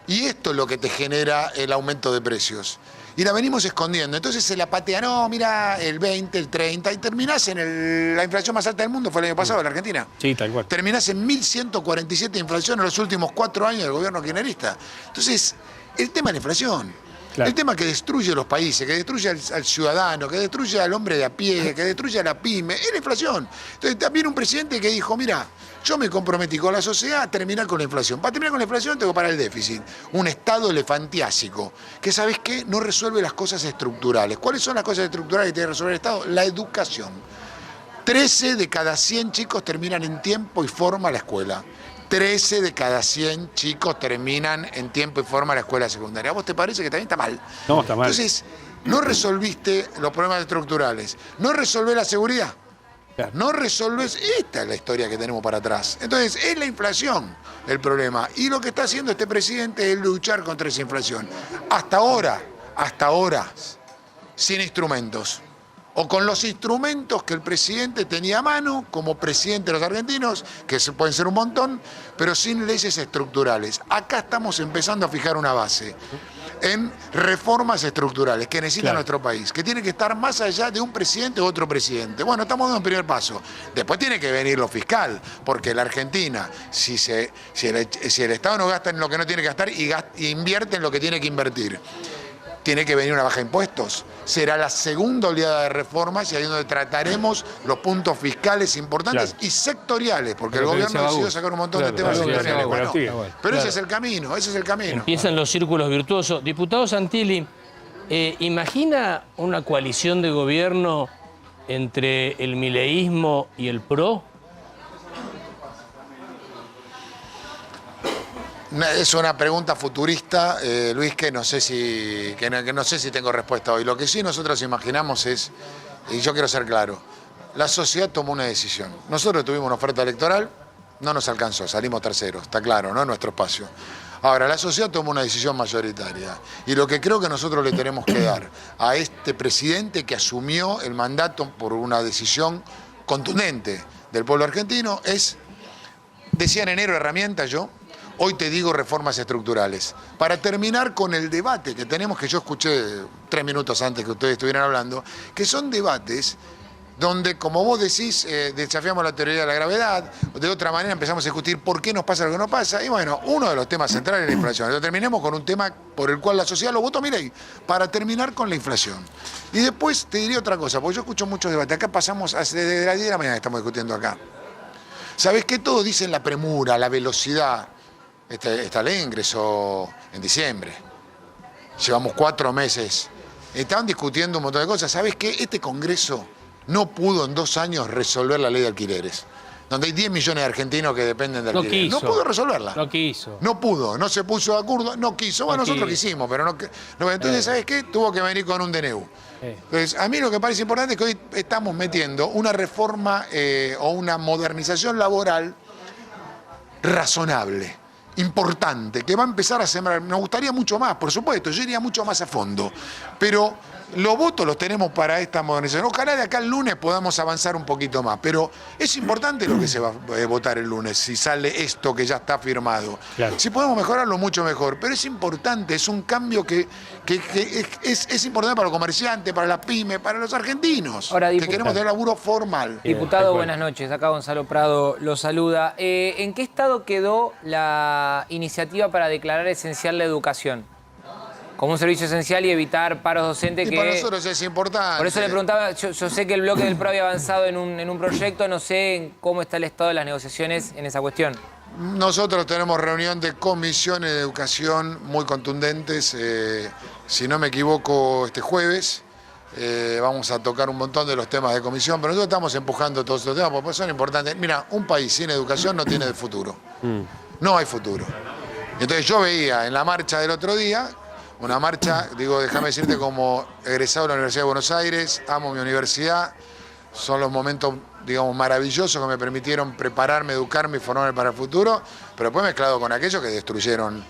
Y esto es lo que te genera el aumento de precios. Y la venimos escondiendo. Entonces se la patea, no, mira, el 20, el 30, y terminás en la inflación más alta del mundo, fue el año pasado, en la Argentina. Sí, tal cual. Terminás en 1.147 de inflación en los últimos 4 años del gobierno kirchnerista. Entonces, el tema de la inflación, el tema que destruye los países, que destruye al ciudadano, que destruye al hombre de a pie, que destruye a la pyme, es la inflación. Entonces, también un presidente que dijo, mira, yo me comprometí con la sociedad a terminar con la inflación. Para terminar con la inflación tengo que parar el déficit. Un estado elefantiásico, que, ¿sabes qué? No resuelve las cosas estructurales. ¿Cuáles son las cosas estructurales que tiene que resolver el Estado? La educación. 13 de cada 100 chicos terminan en tiempo y forma la escuela. 13 de cada 100 chicos terminan en tiempo y forma la escuela secundaria. ¿A vos te parece que también está mal? No, está mal. Entonces, no resolviste los problemas estructurales. No resolvés la seguridad. Claro. No resolves, esta es la historia que tenemos para atrás. Entonces, es la inflación el problema. Y lo que está haciendo este presidente es luchar contra esa inflación. Hasta ahora, sin instrumentos. O con los instrumentos que el presidente tenía a mano, como presidente de los argentinos, que pueden ser un montón, pero sin leyes estructurales. Acá estamos empezando a fijar una base en reformas estructurales que necesita nuestro país, que tiene que estar más allá de un presidente u otro presidente. Bueno, estamos dando un primer paso. Después tiene que venir lo fiscal, porque la Argentina, si el Estado no gasta en lo que no tiene que gastar y invierte en lo que tiene que invertir, tiene que venir una baja de impuestos. Será la segunda oleada de reformas y ahí es donde trataremos los puntos fiscales importantes y sectoriales, porque el gobierno decidió sacar un montón de temas sectoriales. Pero ese es el camino, Empiezan los círculos virtuosos. Diputado Santilli, ¿imagina una coalición de gobierno entre el mileísmo y el PRO? Es una pregunta futurista, Luis, que no sé si tengo respuesta hoy. Lo que sí nosotros imaginamos es, y yo quiero ser claro, la sociedad tomó una decisión. Nosotros tuvimos una oferta electoral, no nos alcanzó, salimos terceros, está claro, ¿no? En nuestro espacio. Ahora, la sociedad tomó una decisión mayoritaria. Y lo que creo que nosotros le tenemos que dar a este presidente que asumió el mandato por una decisión contundente del pueblo argentino es, decía en enero, herramientas yo. Hoy te digo reformas estructurales. Para terminar con el debate que tenemos, que yo escuché 3 minutos antes que ustedes estuvieran hablando, que son debates donde, como vos decís, desafiamos la teoría de la gravedad, de otra manera empezamos a discutir por qué nos pasa lo que nos pasa, y bueno, uno de los temas centrales es la inflación. Lo terminemos con un tema por el cual la sociedad lo votó, Milei, para terminar con la inflación. Y después te diría otra cosa, porque yo escucho muchos debates, acá pasamos, desde las 10 de la mañana que estamos discutiendo acá. ¿Sabés qué? Todos dicen la premura, la velocidad. Esta ley ingresó en diciembre. Llevamos 4 meses. Estaban discutiendo un montón de cosas. ¿Sabés qué? Este Congreso no pudo en 2 años resolver la ley de alquileres, donde hay 10 millones de argentinos que dependen de alquileres. No pudo resolverla. No quiso. No pudo, no se puso de acuerdo, no quiso. Bueno, nosotros quisimos, pero no. Entonces, ¿sabés qué? Tuvo que venir con un DNU. Entonces, a mí lo que parece importante es que hoy estamos metiendo una reforma o una modernización laboral razonable, importante, que va a empezar a sembrar. Nos gustaría mucho más, por supuesto, yo iría mucho más a fondo, pero los votos los tenemos para esta modernización. Ojalá de acá el lunes podamos avanzar un poquito más, pero es importante lo que se va a votar el lunes, si sale esto que ya está firmado. Claro. Si podemos mejorarlo, mucho mejor, pero es importante, es un cambio que es importante para los comerciantes, para las pymes, para los argentinos, ahora, que queremos tener laburo formal. Diputado, buenas noches. Acá Gonzalo Prado lo saluda. ¿En qué estado quedó la iniciativa para declarar esencial la educación como un servicio esencial y evitar paros docentes? Y para nosotros es importante. Por eso le preguntaba, yo sé que el bloque del PRO había avanzado en un proyecto, no sé cómo está el estado de las negociaciones en esa cuestión. Nosotros tenemos reunión de comisiones de educación muy contundentes, si no me equivoco, este jueves. Vamos a tocar un montón de los temas de comisión, pero nosotros estamos empujando todos estos temas porque son importantes. Mira, un país sin educación no tiene futuro. No hay futuro. Entonces yo veía en la marcha del otro día, una marcha, digo, déjame decirte, como egresado de la Universidad de Buenos Aires, amo mi universidad, son los momentos, digamos, maravillosos que me permitieron prepararme, educarme y formarme para el futuro, pero después mezclado con aquellos que destruyeron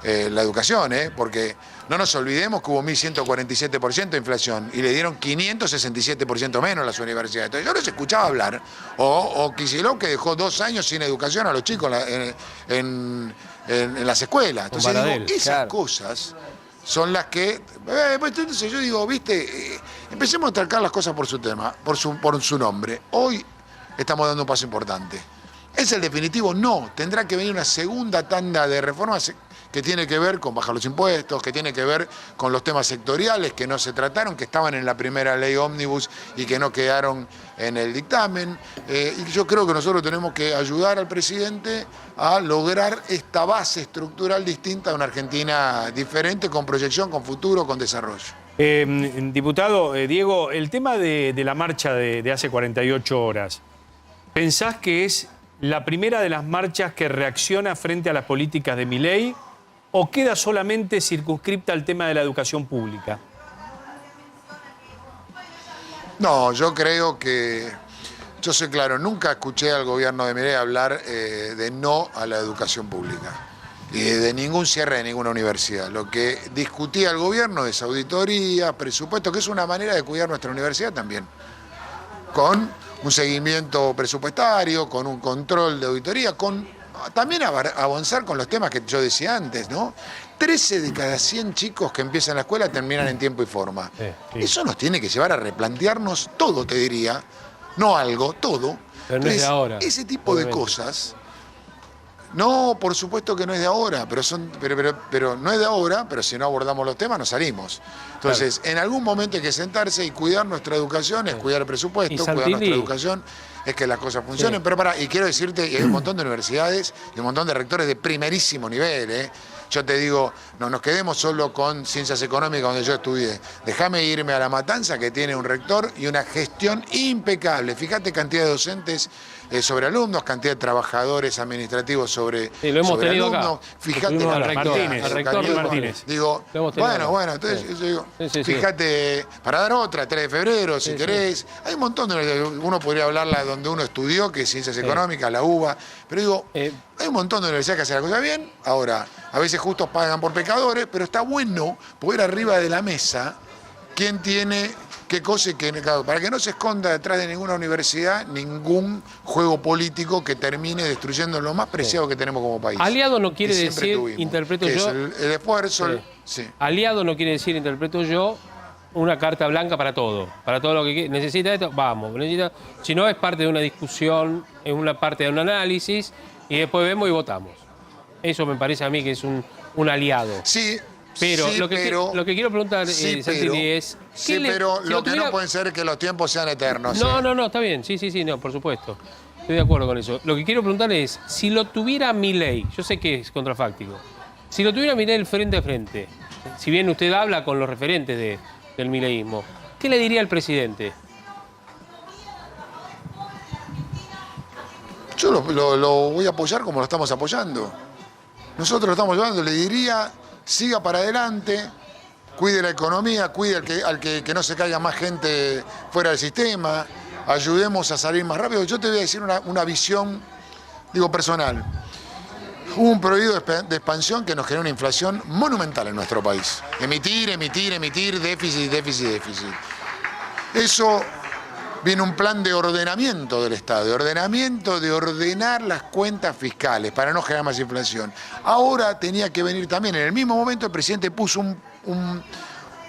la educación, porque no nos olvidemos que hubo 1.147% de inflación y le dieron 567% menos a las universidades. Entonces yo les escuchaba hablar, o Kicillof, que dejó 2 años sin educación a los chicos en las escuelas. Entonces digo, esas cosas son las que... entonces yo digo, viste, empecemos a tratar las cosas por su tema, por su nombre. Hoy estamos dando un paso importante. ¿Es el definitivo? No. Tendrá que venir una segunda tanda de reformas que tiene que ver con bajar los impuestos, que tiene que ver con los temas sectoriales que no se trataron, que estaban en la primera ley ómnibus y que no quedaron en el dictamen. Y yo creo que nosotros tenemos que ayudar al presidente a lograr esta base estructural distinta de una Argentina diferente, con proyección, con futuro, con desarrollo. Diputado, Diego, el tema de la marcha de hace 48 horas, ¿pensás que es la primera de las marchas que reacciona frente a las políticas de Milei o queda solamente circunscripta al tema de la educación pública? No, yo creo que... Yo soy claro, nunca escuché al gobierno de Milei hablar de no a la educación pública y de ningún cierre de ninguna universidad. Lo que discutía el gobierno es auditoría, presupuesto, que es una manera de cuidar nuestra universidad también, con un seguimiento presupuestario, con un control de auditoría, con también avanzar con los temas que yo decía antes, ¿no? 13 de cada 100 chicos que empiezan la escuela terminan en tiempo y forma. Eso nos tiene que llevar a replantearnos todo, te diría, no algo, todo. Pero no es de ahora. Ese tipo de cosas... No, por supuesto que no es de ahora, pero no es de ahora, pero si no abordamos los temas no salimos. Entonces, en algún momento hay que sentarse y cuidar nuestra educación, es cuidar el presupuesto, cuidar nuestra educación, es que las cosas funcionen. Pero y quiero decirte, hay un montón de universidades y un montón de rectores de primerísimo nivel, Yo te digo, no nos quedemos solo con ciencias económicas donde yo estudié. Déjame irme a La Matanza, que tiene un rector y una gestión impecable. Fíjate cantidad de docentes sobre alumnos, cantidad de trabajadores administrativos sobre lo hemos tenido alumnos. Acá. Fíjate al rector Martínez. Digo, bueno, entonces yo digo, fíjate, para dar otra, 3 de febrero, si querés. Hay un montón de... Uno podría hablarla donde uno estudió, que es ciencias económicas, la UBA, pero digo, hay un montón de universidades que hacen la cosa bien. Ahora, a veces justos pagan por pecadores, pero está bueno poder arriba de la mesa quién tiene qué cosa y qué... Para que no se esconda detrás de ninguna universidad ningún juego político que termine destruyendo lo más preciado que tenemos como país. Aliado no quiere decir, interpreto yo... El esfuerzo... Aliado no quiere decir, interpreto yo, una carta blanca para todo lo que necesita esto, vamos, si no es parte de una discusión, es una parte de un análisis y después vemos y votamos. Eso me parece a mí que es un aliado. Sí. Pero, sí, lo que quiero preguntar, Santilli, es... Sí, pero lo que no puede ser es que los tiempos sean eternos. No, está bien. Sí, no, por supuesto. Estoy de acuerdo con eso. Lo que quiero preguntar es, si lo tuviera Milei, yo sé que es contrafáctico, si lo tuviera Milei frente a frente, si bien usted habla con los referentes del mileísmo, ¿qué le diría al presidente? Yo lo voy a apoyar como lo estamos apoyando. Nosotros lo estamos apoyando, le diría... Siga para adelante, cuide la economía, cuide al que no se caiga más gente fuera del sistema, ayudemos a salir más rápido. Yo te voy a decir una visión, personal. Hubo un periodo de expansión que nos generó una inflación monumental en nuestro país. Emitir, déficit. Eso viene un plan de ordenamiento del Estado, de ordenar las cuentas fiscales para no generar más inflación. Ahora tenía que venir también, en el mismo momento el presidente puso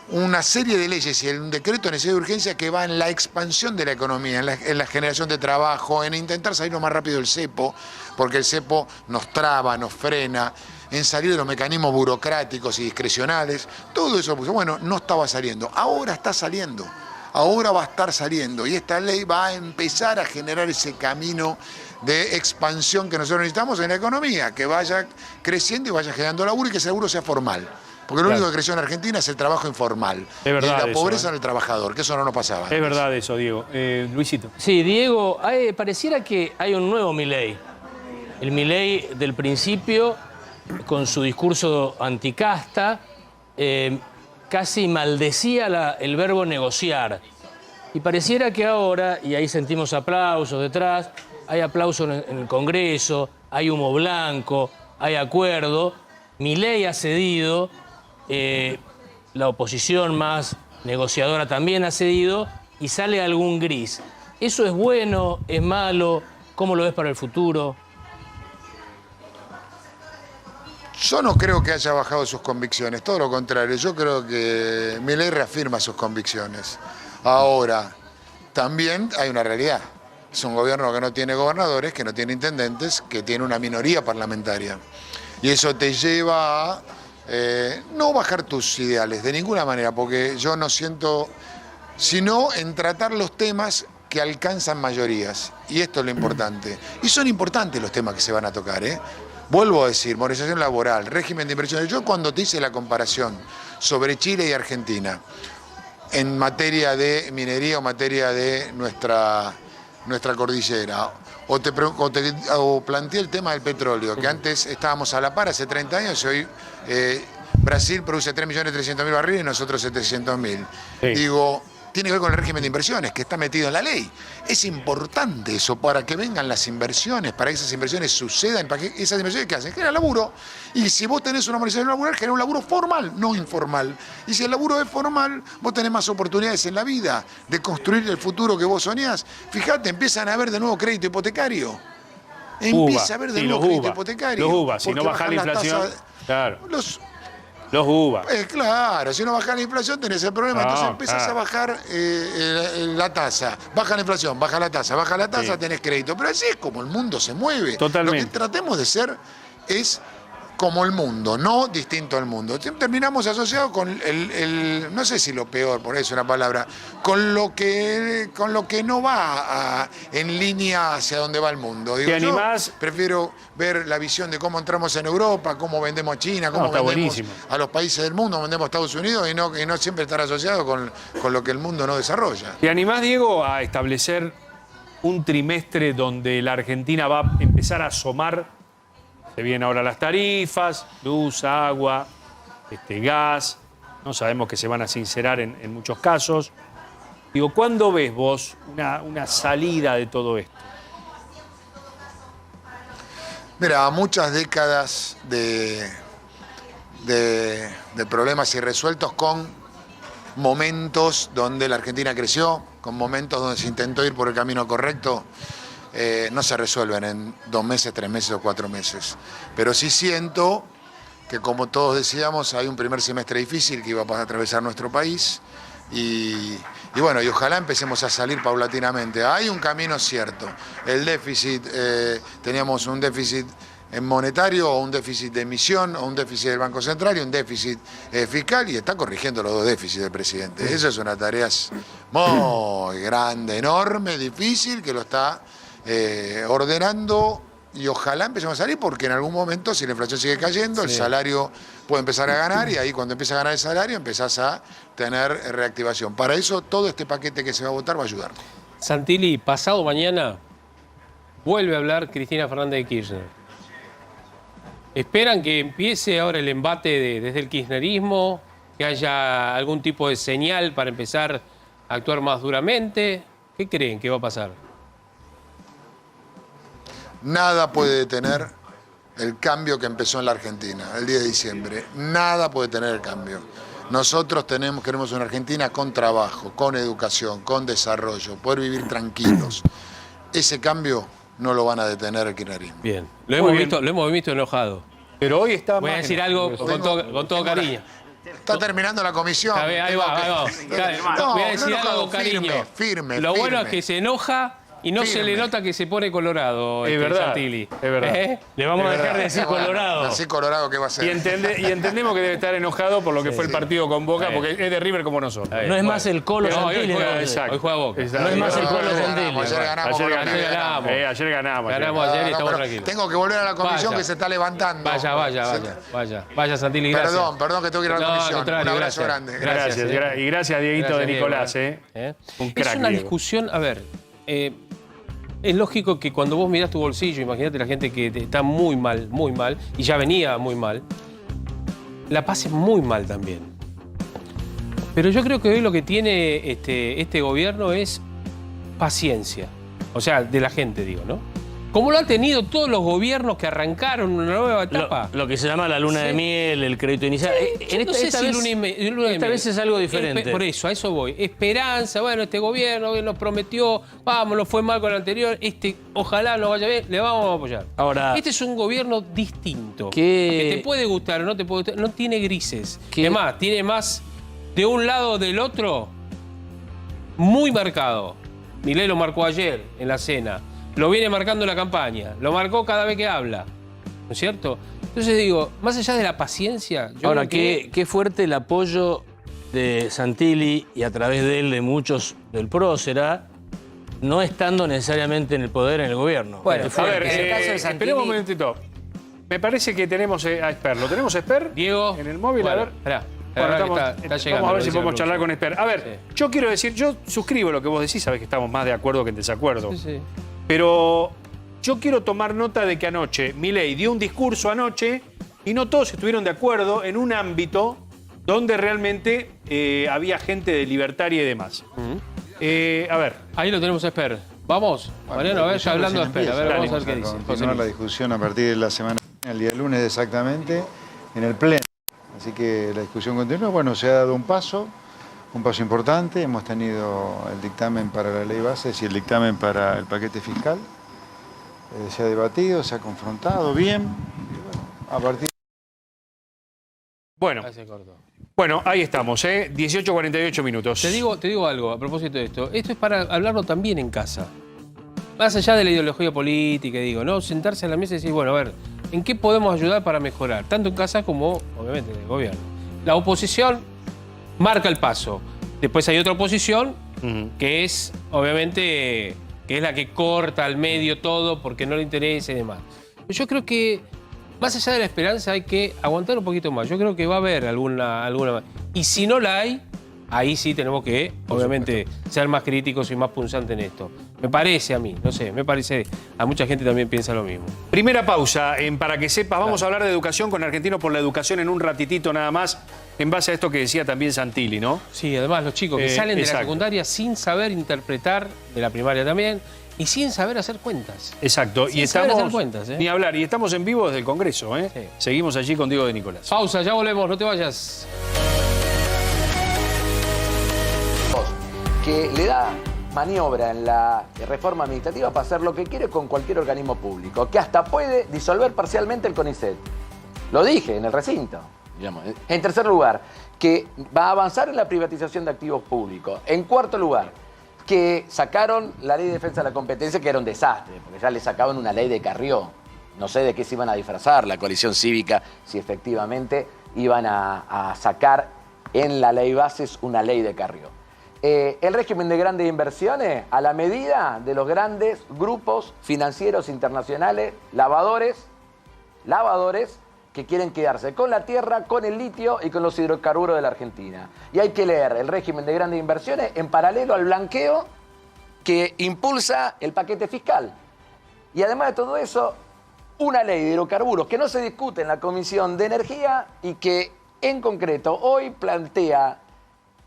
una serie de leyes y un decreto de necesidad de urgencia que va en la expansión de la economía, en la generación de trabajo, en intentar salir lo más rápido del cepo, porque el cepo nos traba, nos frena, en salir de los mecanismos burocráticos y discrecionales. Todo eso, no estaba saliendo, ahora está saliendo. Ahora va a estar saliendo y esta ley va a empezar a generar ese camino de expansión que nosotros necesitamos en la economía, que vaya creciendo y vaya generando laburo y que ese laburo sea formal. Porque lo único que creció en Argentina es el trabajo informal. Es verdad. Y la pobreza en el trabajador, que eso no nos pasaba. Es verdad eso, Diego. Luisito. Sí, Diego, pareciera que hay un nuevo Milei. El Milei del principio, con su discurso anticasta, casi maldecía el verbo negociar. Y pareciera que ahora, y ahí sentimos aplausos detrás, hay aplausos en el Congreso, hay humo blanco, hay acuerdo. Milei ha cedido, la oposición más negociadora también ha cedido y sale algún gris. ¿Eso es bueno? ¿Es malo? ¿Cómo lo ves para el futuro? Yo no creo que haya bajado sus convicciones, todo lo contrario. Yo creo que Milei reafirma sus convicciones. Ahora, también hay una realidad. Es un gobierno que no tiene gobernadores, que no tiene intendentes, que tiene una minoría parlamentaria. Y eso te lleva a no bajar tus ideales de ninguna manera, porque yo no siento, sino en tratar los temas que alcanzan mayorías. Y esto es lo importante. Y son importantes los temas que se van a tocar, ¿eh? Vuelvo a decir, modernización laboral, régimen de inversiones. Yo cuando te hice la comparación sobre Chile y Argentina en materia de minería o materia de nuestra cordillera, o planteé el tema del petróleo, que antes estábamos a la par hace 30 años y hoy Brasil produce 3.300.000 barriles y nosotros 700.000. Sí. Digo, tiene que ver con el régimen de inversiones, que está metido en la ley. Es importante eso para que vengan las inversiones, para que esas inversiones sucedan, para que esas inversiones que hacen, generan laburo. Y si vos tenés una modernización laboral, genera un laburo formal, no informal. Y si el laburo es formal, vos tenés más oportunidades en la vida de construir el futuro que vos soñás. Fíjate, empiezan a haber de nuevo crédito hipotecario. Empieza a haber de nuevo crédito hipotecario. Los UVA, si no baja la inflación. Claro. Los UVA. Claro, si no baja la inflación tenés el problema. Entonces empezás a bajar la tasa. Baja la inflación, baja la tasa, sí. Tenés crédito. Pero así es como el mundo se mueve. Totalmente. Lo que tratemos de ser es como el mundo, no distinto al mundo. Terminamos asociados con no sé si lo peor, por eso una palabra, con lo que no va en línea hacia donde va el mundo. Digo, ¿Te animás? Yo prefiero ver la visión de cómo entramos en Europa, cómo vendemos a China, cómo vendemos a los países del mundo, vendemos a Estados Unidos y no siempre estar asociado con lo que el mundo no desarrolla. ¿Te animás, Diego, a establecer un trimestre donde la Argentina va a empezar a asomar? Se vienen ahora las tarifas, luz, agua, gas, no sabemos que se van a sincerar en muchos casos. Digo, ¿cuándo ves vos una salida de todo esto? Mira, muchas décadas de problemas irresueltos con momentos donde la Argentina creció, con momentos donde se intentó ir por el camino correcto. No se resuelven en 2 meses, 3 meses o 4 meses. Pero sí siento que, como todos decíamos, hay un primer semestre difícil que iba a atravesar nuestro país. y bueno, y ojalá empecemos a salir paulatinamente. Hay un camino cierto. El déficit, teníamos un déficit monetario, o un déficit de emisión, o un déficit del Banco Central y un déficit fiscal, y está corrigiendo los dos déficits del presidente. Esa es una tarea muy grande, enorme, difícil, que lo está ordenando, y ojalá empecemos a salir, porque en algún momento, si la inflación sigue cayendo, el salario puede empezar a ganar, y ahí cuando empieza a ganar el salario empezás a tener reactivación. Para eso todo este paquete que se va a votar va a ayudar. Santilli, pasado mañana vuelve a hablar Cristina Fernández de Kirchner. ¿Esperan que empiece ahora el embate desde el kirchnerismo? ¿Que haya algún tipo de señal para empezar a actuar más duramente? ¿Qué creen que va a pasar? Nada puede detener el cambio que empezó en la Argentina el 10 de diciembre. Nada puede detener el cambio. Nosotros queremos una Argentina con trabajo, con educación, con desarrollo, poder vivir tranquilos. Ese cambio no lo van a detener el kirchnerismo. Bien, lo hemos visto enojado. Pero hoy está Voy a decir algo con todo cariño. Está terminando la comisión. Ahí va. Voy a decir algo con cariño. Firme. Lo bueno es que se enoja y no se le nota que se pone colorado. Es verdad. Santilli. Es verdad. Le vamos a dejar de decir colorado. Así colorado, ¿qué va a ser? Y entendemos que debe estar enojado por lo que fue el partido con Boca, porque es de River como nosotros. No es más el Colo Santilli. Exacto. Hoy juega Boca. Exacto. No es más el Colo Santilli. Ayer ganamos. Ayer ganamos. Ganamos ayer y estamos tranquilos. Tengo que volver a la comisión que se está levantando. Vaya, Santilli, gracias. Perdón que tengo que ir a la comisión. Un abrazo grande. Gracias. Y gracias, Dieguito de Nicolás. Un crack. Es una discusión, a ver, es lógico que cuando vos mirás tu bolsillo, imagínate la gente que está muy mal, y ya venía muy mal, la pase muy mal también. Pero yo creo que hoy lo que tiene este gobierno es paciencia. O sea, de la gente, digo, ¿no? Como lo han tenido todos los gobiernos que arrancaron una nueva etapa. Lo que se llama la luna de miel, el crédito inicial. Esta vez es algo diferente. Por eso, a eso voy. Esperanza, bueno, este gobierno nos prometió, vamos, nos fue mal con el anterior, ojalá nos vaya bien, le vamos a apoyar. Ahora, este es un gobierno distinto. Que te puede gustar o no te puede gustar, no tiene grises. Además, tiene más de un lado o del otro muy marcado. Milei lo marcó ayer en la cena. Lo viene marcando en la campaña, lo marcó cada vez que habla, ¿no es cierto? Entonces digo, más allá de la paciencia... Ahora, qué fuerte el apoyo de Santilli y a través de él de muchos del Prócera, no estando necesariamente en el poder en el gobierno. Bueno, a ver, en el caso de Santilli... esperemos un momentito. Me parece que tenemos a Esper. ¿Lo tenemos a Esper? Diego. En el móvil, bueno, a ver. Esperá. Está llegando, vamos a ver si podemos charlar con Esper. A ver, yo quiero decir, yo suscribo lo que vos decís, sabés que estamos más de acuerdo que en desacuerdo. Sí. Pero yo quiero tomar nota de que anoche Milei dio un discurso anoche y no todos estuvieron de acuerdo en un ámbito donde realmente había gente libertaria y demás. A ver. Ahí lo tenemos a Esper. Vamos, Mariano, a ver, ya hablando de Esper. A ver, vamos a ver qué dice. Continuar la discusión a partir de la semana, el día lunes exactamente, en el Pleno. Así que la discusión continúa. Bueno, se ha dado un paso importante. Hemos tenido el dictamen para la ley bases y el dictamen para el paquete fiscal. Se ha debatido, se ha confrontado bien. Y bueno, a partir... Bueno, ahí estamos, 18:48 minutos. Te digo algo a propósito de esto. Esto es para hablarlo también en casa. Más allá de la ideología política, digo, ¿no? Sentarse a la mesa y decir, bueno, a ver, ¿en qué podemos ayudar para mejorar? Tanto en casa como, obviamente, en el gobierno. La oposición marca el paso. Después hay otra oposición que es, obviamente, que es la que corta al medio todo porque no le interesa y demás. Yo creo que, más allá de la esperanza, hay que aguantar un poquito más. Yo creo que va a haber alguna más. Y si no la hay, ahí sí tenemos que, obviamente, ser más críticos y más punzantes en esto. Me parece a mí, no sé, me parece, a mucha gente también piensa lo mismo. Primera pausa, para que sepas, vamos a hablar de educación con Argentinos por la Educación en un ratitito nada más, en base a esto que decía también Santilli, ¿no? Sí, además los chicos que salen de la secundaria sin saber interpretar, de la primaria también, y sin saber hacer cuentas. Exacto, y estamos, hacer cuentas, ni hablar, y estamos en vivo desde el Congreso, Sí. Seguimos allí con Diego de Nicolás. Pausa, ya volvemos, no te vayas. Que le da maniobra en la reforma administrativa para hacer lo que quiere con cualquier organismo público, que hasta puede disolver parcialmente el CONICET. Lo dije en el recinto. digamos. En tercer lugar, que va a avanzar en la privatización de activos públicos. En cuarto lugar, que sacaron la ley de defensa de la competencia, que era un desastre, porque ya le sacaban una ley de Carrió. No sé de qué se iban a disfrazar la coalición cívica, si efectivamente iban a sacar en la ley bases una ley de Carrió. El régimen de grandes inversiones a la medida de los grandes grupos financieros internacionales, lavadores, que quieren quedarse con la tierra, con el litio y con los hidrocarburos de la Argentina. Y hay que leer el régimen de grandes inversiones en paralelo al blanqueo que impulsa el paquete fiscal. Y además de todo eso, una ley de hidrocarburos que no se discute en la Comisión de Energía y que en concreto hoy plantea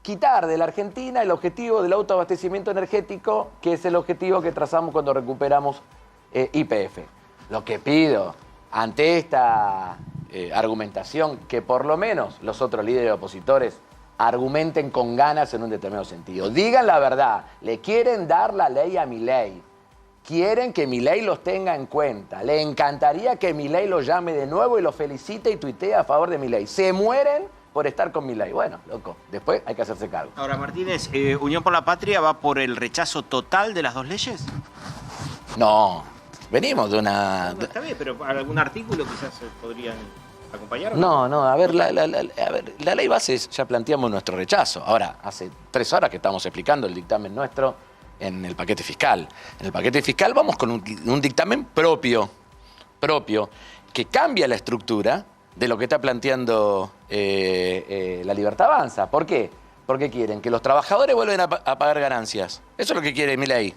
quitar de la Argentina el objetivo del autoabastecimiento energético, que es el objetivo que trazamos cuando recuperamos YPF. Lo que pido ante esta argumentación, que por lo menos los otros líderes opositores argumenten con ganas en un determinado sentido. Digan la verdad, le quieren dar la ley a Milei. Quieren que Milei los tenga en cuenta. Le encantaría que Milei los llame de nuevo y los felicite y tuitee a favor de Milei. Se mueren por estar con Milei. Bueno, loco, después hay que hacerse cargo. Ahora, Martínez, ¿Unión por la Patria va por el rechazo total de las dos leyes? No, venimos de una... No, está bien, pero algún artículo quizás podrían acompañar. No, a ver, la ley bases ya planteamos nuestro rechazo. Ahora, hace 3 horas que estamos explicando el dictamen nuestro en el paquete fiscal. En el paquete fiscal vamos con un dictamen propio, que cambia la estructura de lo que está planteando La Libertad Avanza. ¿Por qué? Porque quieren que los trabajadores vuelvan a pagar ganancias. Eso es lo que quiere Milei.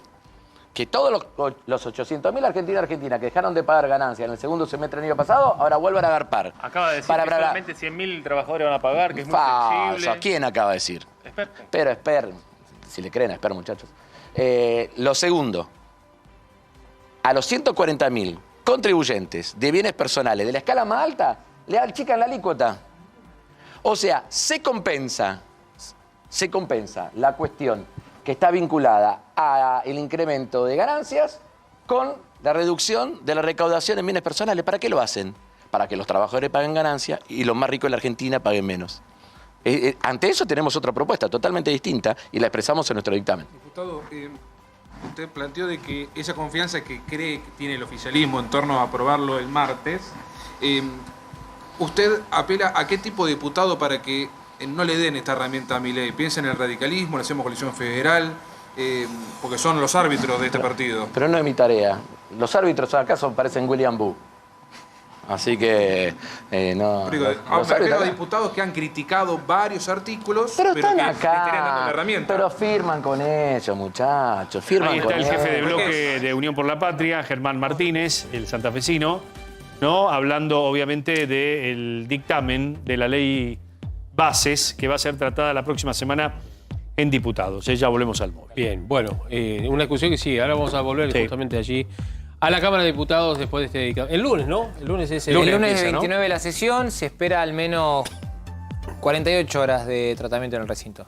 Que todos los 800.000 argentinos que dejaron de pagar ganancias en el segundo semestre del año pasado, ahora vuelvan a agarpar. Acaba de decir que solamente 100.000 trabajadores van a pagar, que es muy flexible. ¿Quién acaba de decir? Esper. Pero Esper, si le creen a Esper, muchachos. Lo segundo, a los 140.000 contribuyentes de bienes personales de la escala más alta, le achican la alícuota. O sea, se compensa la cuestión que está vinculada al incremento de ganancias con la reducción de la recaudación en bienes personales. ¿Para qué lo hacen? Para que los trabajadores paguen ganancias y los más ricos de la Argentina paguen menos. Ante eso tenemos otra propuesta totalmente distinta y la expresamos en nuestro dictamen. Diputado, usted planteó de que esa confianza que cree que tiene el oficialismo en torno a aprobarlo el martes, ¿usted apela a qué tipo de diputado para que no le den esta herramienta a Milei? ¿Piensa en el radicalismo, le hacemos coalición federal? Porque son los árbitros de este partido. Pero no es mi tarea. Los árbitros acaso parecen William Boo. Así que no. Pero diputados que han criticado varios artículos, pero están que acá, le estarían dando la herramienta. Pero firman con ellos, muchachos. Firman Ahí está el jefe de bloque de Unión por la Patria, Germán Martínez, el santafesino, ¿no? Hablando obviamente del dictamen de la ley bases que va a ser tratada la próxima semana en diputados. Ya volvemos al móvil. Bien, bueno, una discusión que sí, ahora vamos a volver justamente allí a la Cámara de Diputados después de este dictamen. El lunes, ¿no? El lunes es el lunes 29 de la sesión, se espera al menos 48 horas de tratamiento en el recinto.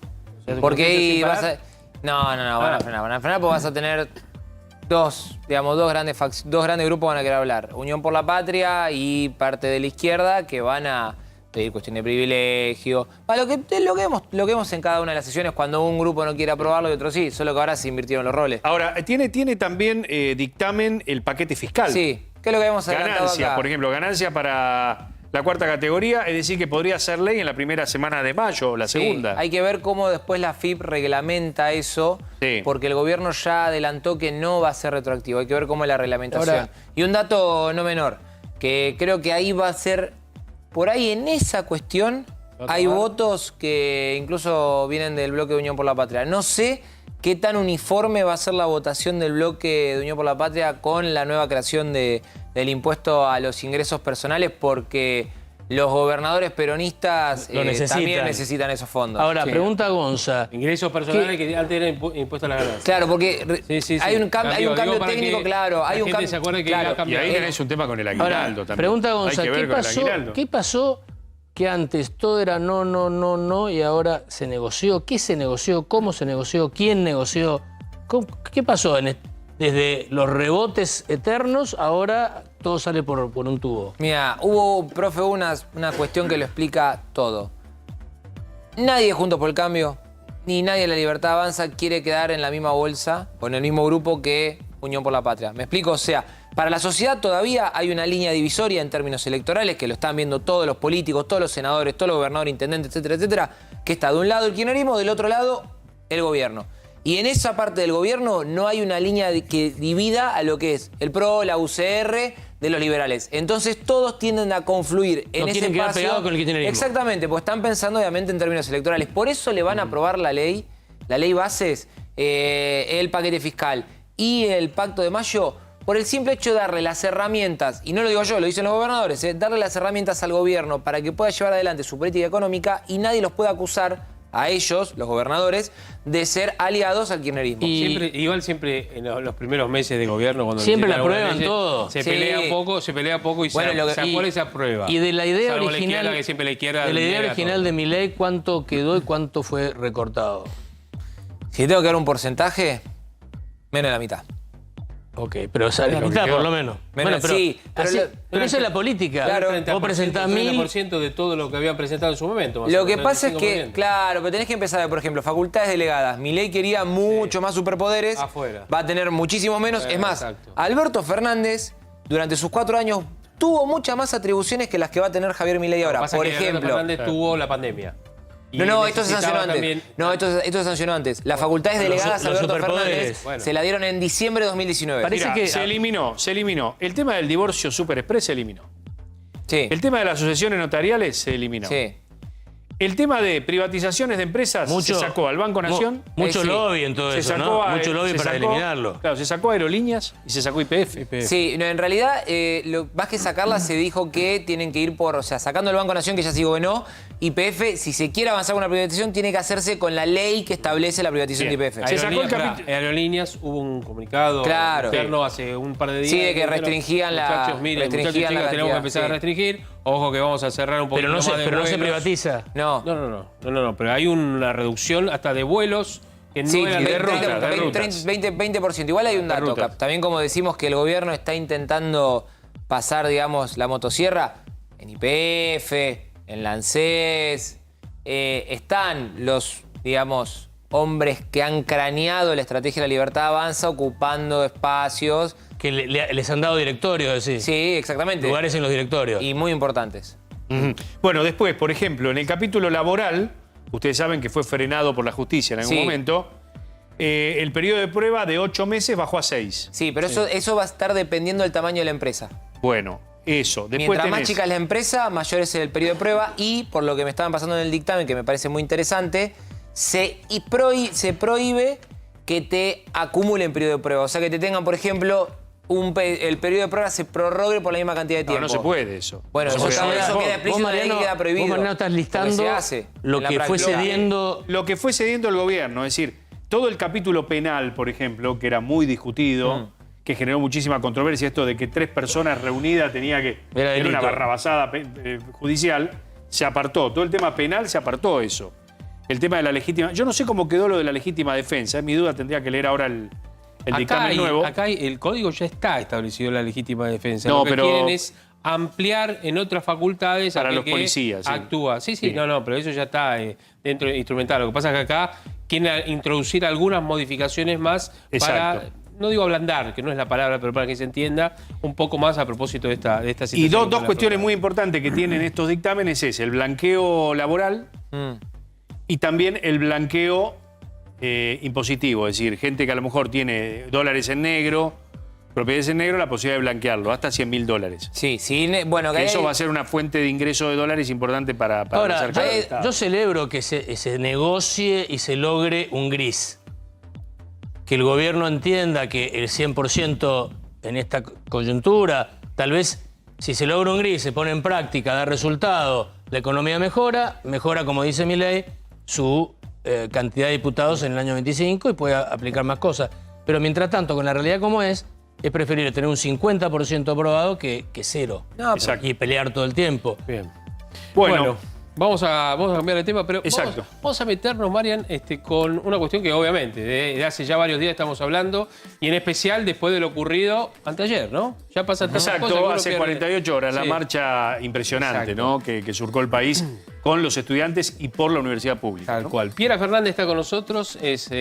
Porque ahí vas a... No, van a frenar porque vas a tener dos grandes grupos van a querer hablar. Unión por la Patria y parte de la izquierda que van a pedir cuestión de privilegio. Lo que vemos en cada una de las sesiones cuando un grupo no quiere aprobarlo y otro sí, solo que ahora se invirtieron los roles. Ahora, tiene también dictamen el paquete fiscal. Sí, ¿qué es lo que hemos adelantado ganancia, acá? por ejemplo, ganancia para la cuarta categoría, es decir, que podría ser ley en la primera semana de mayo o la segunda. Hay que ver cómo después la FIP reglamenta eso, porque el gobierno ya adelantó que no va a ser retroactivo. Hay que ver cómo es la reglamentación. Ahora, y un dato no menor, que creo que ahí va a ser... Por ahí en esa cuestión hay votos que incluso vienen del bloque de Unión por la Patria. No sé qué tan uniforme va a ser la votación del bloque de Unión por la Patria con la nueva creación del impuesto a los ingresos personales, porque los gobernadores peronistas también necesitan esos fondos. Ahora, pregunta Gonza. Ingresos personales que antes eran impuestos a las ganancias. Claro, porque hay un cambio técnico, claro. Hay un cambio. Y ahí tenés un tema con el aguinaldo también. Pregunta Gonza, ¿qué pasó que antes todo era no y ahora se negoció? ¿Qué se negoció? ¿Cómo se negoció? ¿Quién negoció? ¿Qué pasó desde los rebotes eternos, ahora todo sale por un tubo. Mira, hubo, profe, una cuestión que lo explica todo. Nadie Juntos por el Cambio, ni nadie de La Libertad Avanza quiere quedar en la misma bolsa o en el mismo grupo que Unión por la Patria. ¿Me explico? O sea, para la sociedad todavía hay una línea divisoria en términos electorales que lo están viendo todos los políticos, todos los senadores, todos los gobernadores, intendentes, etcétera, etcétera, que está de un lado el kirchnerismo, del otro lado el gobierno. Y en esa parte del gobierno no hay una línea que divida a lo que es el PRO, la UCR, de los liberales. Entonces todos tienden a confluir en ese espacio. Pegado con el kirchnerismo. Exactamente, pues están pensando obviamente en términos electorales. Por eso le van a aprobar la ley bases, el paquete fiscal y el pacto de mayo, por el simple hecho de darle las herramientas, y no lo digo yo, lo dicen los gobernadores, darle las herramientas al gobierno para que pueda llevar adelante su política económica y nadie los pueda acusar a ellos, los gobernadores, de ser aliados al kirchnerismo. Igual siempre en los primeros meses de gobierno, cuando siempre la aprueban todo. Se pelea poco y bueno, se aprueba y se aprueba. Y de la idea Salvo original, la que siempre le quiera de la idea original de Milei, ¿cuánto quedó y cuánto fue recortado? Si tengo que dar un porcentaje, menos de la mitad. Ok, pero sale la mitad por lo menos. Bueno, pero, sí, pero esa es la política. Claro, vos presentás 30% de todo lo que habían presentado en su momento. Lo que pasa es que, claro, pero tenés que empezar, por ejemplo, facultades delegadas. Milei quería mucho más superpoderes. Afuera. Va a tener muchísimo menos. Es más, exacto. Alberto Fernández, durante sus 4 años, tuvo muchas más atribuciones que las que va a tener Javier Milei ahora. Por ejemplo, Fernández tuvo la pandemia. No, esto se sancionó antes. No, esto se sancionó antes. Las facultades delegadas a Alberto Fernández se la dieron en diciembre de 2019. Parece que se eliminó. El tema del divorcio super express se eliminó. Sí. El tema de las asociaciones notariales se eliminó. Sí. El tema de privatizaciones de empresas se sacó al Banco Nación. Mucho lobby en todo eso, ¿no? Mucho lobby para eliminarlo. Claro, se sacó Aerolíneas y se sacó YPF. Sí, no, en realidad, más que sacarla, se dijo que tienen que ir por, o sea, sacando el Banco Nación, que ya se dijo que no, YPF, si se quiere avanzar con una privatización, tiene que hacerse con la ley que establece la privatización de YPF. Se sacó el capítulo. Aerolíneas, hubo un comunicado interno hace un par de días. Sí, de que restringían la... Muchachos, miren, muchachos, chicos, tenemos que empezar a restringir. Ojo que vamos a cerrar un poquito más de Pero no se vuelos. privatiza. No, pero hay una reducción hasta de vuelos que no eran de rutas. 20%. Igual hay un dato, también como decimos que el gobierno está intentando pasar, digamos, la motosierra en YPF, en la ANSES, están los, digamos, hombres que han craneado la estrategia de La Libertad Avanza ocupando espacios. Que les han dado directorios, decís. Sí, exactamente. Lugares en los directorios. Y muy importantes. Bueno, después, por ejemplo, en el capítulo laboral, ustedes saben que fue frenado por la justicia en algún momento, el periodo de prueba de 8 meses bajó a 6. Sí, pero eso va a estar dependiendo del tamaño de la empresa. Bueno, eso. Después mientras más chica es la empresa, mayor es el periodo de prueba y, por lo que me estaban pasando en el dictamen, que me parece muy interesante, se prohíbe que te acumulen periodo de prueba. O sea, que te tengan, por ejemplo, el periodo de prueba se prorrogue por la misma cantidad de tiempo. No se puede eso. Bueno, eso queda explícito, queda prohibido. Vos, Mariano, estás listando lo que fue cediendo... Lo que fue cediendo el gobierno. Es decir, todo el capítulo penal, por ejemplo, que era muy discutido, que generó muchísima controversia, esto de que 3 personas reunidas tenía que... Era una barrabasada judicial, se apartó. Todo el tema penal se apartó eso. El tema de la legítima... Yo no sé cómo quedó lo de la legítima defensa. Mi duda, tendría que leer ahora el dictamen nuevo. Acá el código ya está establecido la legítima defensa. No, lo que pero quieren es ampliar en otras facultades para los que policías. Actúa. Sí, pero eso ya está dentro de instrumental. Lo que pasa es que acá quieren introducir algunas modificaciones más para... No digo ablandar, que no es la palabra, pero para que se entienda un poco más a propósito de esta situación. Y dos cuestiones muy importantes que tienen estos dictámenes es el blanqueo laboral y también el blanqueo impositivo. Es decir, gente que a lo mejor tiene dólares en negro, propiedades en negro, la posibilidad de blanquearlo, hasta $100.000. Sí, bueno... Que eso va a ser una fuente de ingreso de dólares importante para ahora, yo celebro que se negocie y se logre un gris. Que el gobierno entienda que el 100% en esta coyuntura, tal vez si se logra un gris, se pone en práctica, da resultado, la economía mejora, como dice Milei, su cantidad de diputados en el año 25 y puede aplicar más cosas. Pero mientras tanto, con la realidad como es preferible tener un 50% aprobado que cero. Exacto. Y pelear todo el tiempo. Bien. Bueno, Vamos a cambiar de tema, pero Exacto. vamos a meternos, Marian, con una cuestión que obviamente de hace ya varios días estamos hablando, y en especial después de lo ocurrido anteayer, ¿no? Ya pasan tantas cosas. Exacto, hace 48 horas, la Sí. marcha impresionante, Exacto. ¿no? Que surcó el país con los estudiantes y por la universidad pública. Tal ¿no? cual. Piera Fernández está con nosotros, es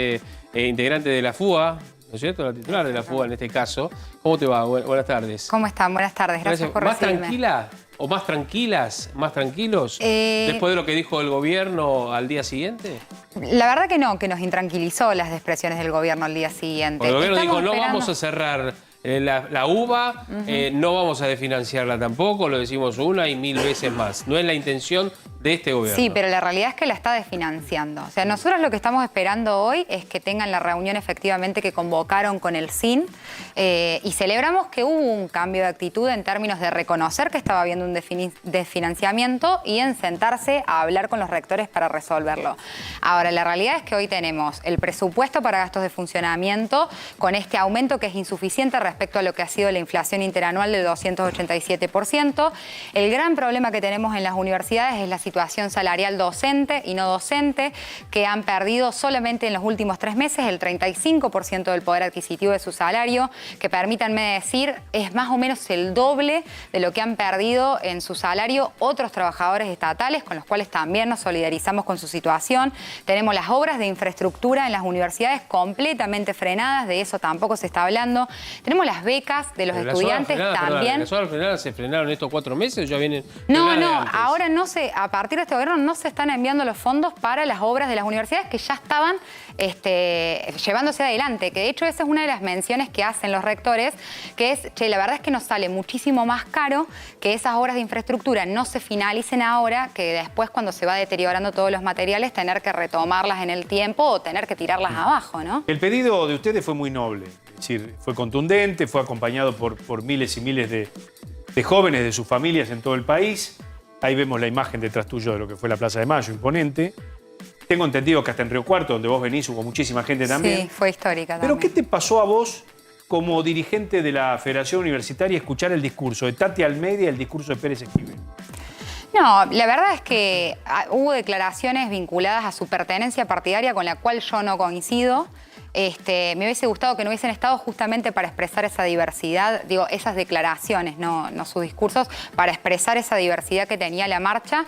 integrante de la FUA, ¿no es cierto? La titular de la FUA en este caso. ¿Cómo te va? Buenas tardes. ¿Cómo están? Buenas tardes, gracias por ¿Más recibirme. tranquila o más tranquilas, más tranquilos después de lo que dijo el gobierno al día siguiente? La verdad que no, que nos intranquilizó las expresiones del gobierno al día siguiente. Porque el gobierno Estamos dijo, no esperando- vamos a cerrar la UBA, no vamos a desfinanciarla tampoco, lo decimos una y mil veces más. No es la intención de este gobierno. Sí, pero la realidad es que la está desfinanciando. O sea, nosotros lo que estamos esperando hoy es que tengan la reunión efectivamente que convocaron con el SIN y celebramos que hubo un cambio de actitud en términos de reconocer que estaba habiendo un desfinanciamiento y en sentarse a hablar con los rectores para resolverlo. Ahora, la realidad es que hoy tenemos el presupuesto para gastos de funcionamiento con este aumento que es insuficiente respecto a lo que ha sido la inflación interanual del 287%. El gran problema que tenemos en las universidades es la situación salarial docente y no docente, que han perdido solamente en los últimos 3 meses el 35% del poder adquisitivo de su salario, que permítanme decir, es más o menos el doble de lo que han perdido en su salario otros trabajadores estatales, con los cuales también nos solidarizamos con su situación. Tenemos las obras de infraestructura en las universidades completamente frenadas, de eso tampoco se está hablando. Tenemos las becas de los Pero estudiantes también. ¿Las obras frenadas se frenaron estos 4 meses o ya vienen? No, frenadas de no, antes? ahora no se, a partir de este gobierno no se están enviando los fondos para las obras de las universidades que ya estaban llevándose adelante, que de hecho esa es una de las menciones que hacen los rectores, que es, che, la verdad es que nos sale muchísimo más caro que esas obras de infraestructura no se finalicen ahora, que después cuando se va deteriorando todos los materiales tener que retomarlas en el tiempo o tener que tirarlas abajo, ¿no? El pedido de ustedes fue muy noble, es decir, fue contundente, fue acompañado por miles y miles de jóvenes de sus familias en todo el país. Ahí vemos la imagen detrás tuyo de lo que fue la Plaza de Mayo, imponente. Tengo entendido que hasta en Río Cuarto, donde vos venís, hubo muchísima gente también. Sí, fue histórica ¿Pero también. qué te pasó a vos como dirigente de la Federación Universitaria escuchar el discurso de Tati Almeida y el discurso de Pérez Esquivel? No, la verdad es que hubo declaraciones vinculadas a su pertenencia partidaria con la cual yo no coincido. Me hubiese gustado que no hubiesen estado justamente para expresar esa diversidad, digo, esas declaraciones, no sus discursos, para expresar esa diversidad que tenía la marcha.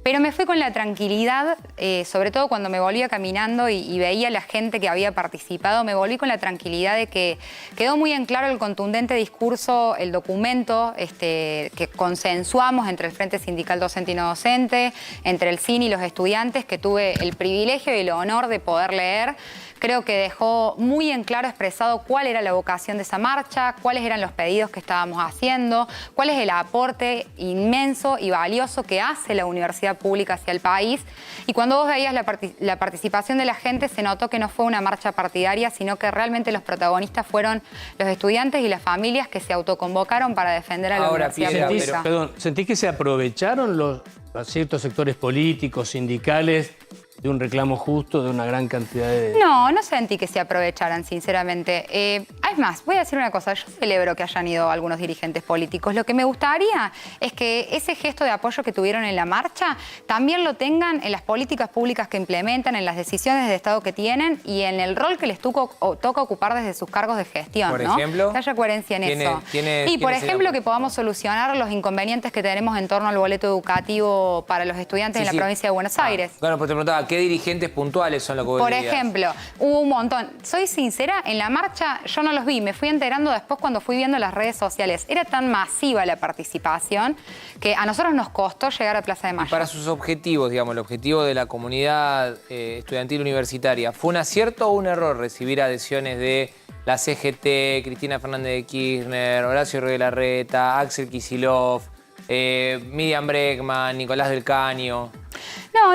Pero me fui con la tranquilidad, sobre todo cuando me volvía caminando y veía a la gente que había participado, me volví con la tranquilidad de que quedó muy en claro el contundente discurso, el documento que consensuamos entre el Frente Sindical Docente y No Docente, entre el CIN y los estudiantes, que tuve el privilegio y el honor de poder leer. Creo que dejó muy en claro expresado cuál era la vocación de esa marcha, cuáles eran los pedidos que estábamos haciendo, cuál es el aporte inmenso y valioso que hace la universidad pública hacia el país. Y cuando vos veías la participación de la gente, se notó que no fue una marcha partidaria, sino que realmente los protagonistas fueron los estudiantes y las familias que se autoconvocaron para defender a la universidad pública. ¿Sentís que se aprovecharon ciertos sectores políticos, sindicales, de un reclamo justo de una gran cantidad de... No, no sentí que se aprovecharan, sinceramente. Es más, voy a decir una cosa. Yo celebro que hayan ido algunos dirigentes políticos. Lo que me gustaría es que ese gesto de apoyo que tuvieron en la marcha también lo tengan en las políticas públicas que implementan, en las decisiones de Estado que tienen y en el rol que les toca ocupar desde sus cargos de gestión, Por ¿no? ejemplo, que haya coherencia en eso. Y, por ejemplo, que podamos solucionar los inconvenientes que tenemos en torno al boleto educativo para los estudiantes en la provincia de Buenos Aires. Bueno, pues te preguntaba, ¿qué dirigentes puntuales son los que vos Por dirías? ejemplo, hubo un montón. Soy sincera, en la marcha yo no los vi, me fui enterando después cuando fui viendo las redes sociales. Era tan masiva la participación que a nosotros nos costó llegar a Plaza de Mayo. Y para sus objetivos, digamos, el objetivo de la comunidad estudiantil universitaria, ¿fue un acierto o un error recibir adhesiones de la CGT, Cristina Fernández de Kirchner, Horacio Rodríguez Larreta, Axel Kicillof, Miriam Bregman, Nicolás del Caño?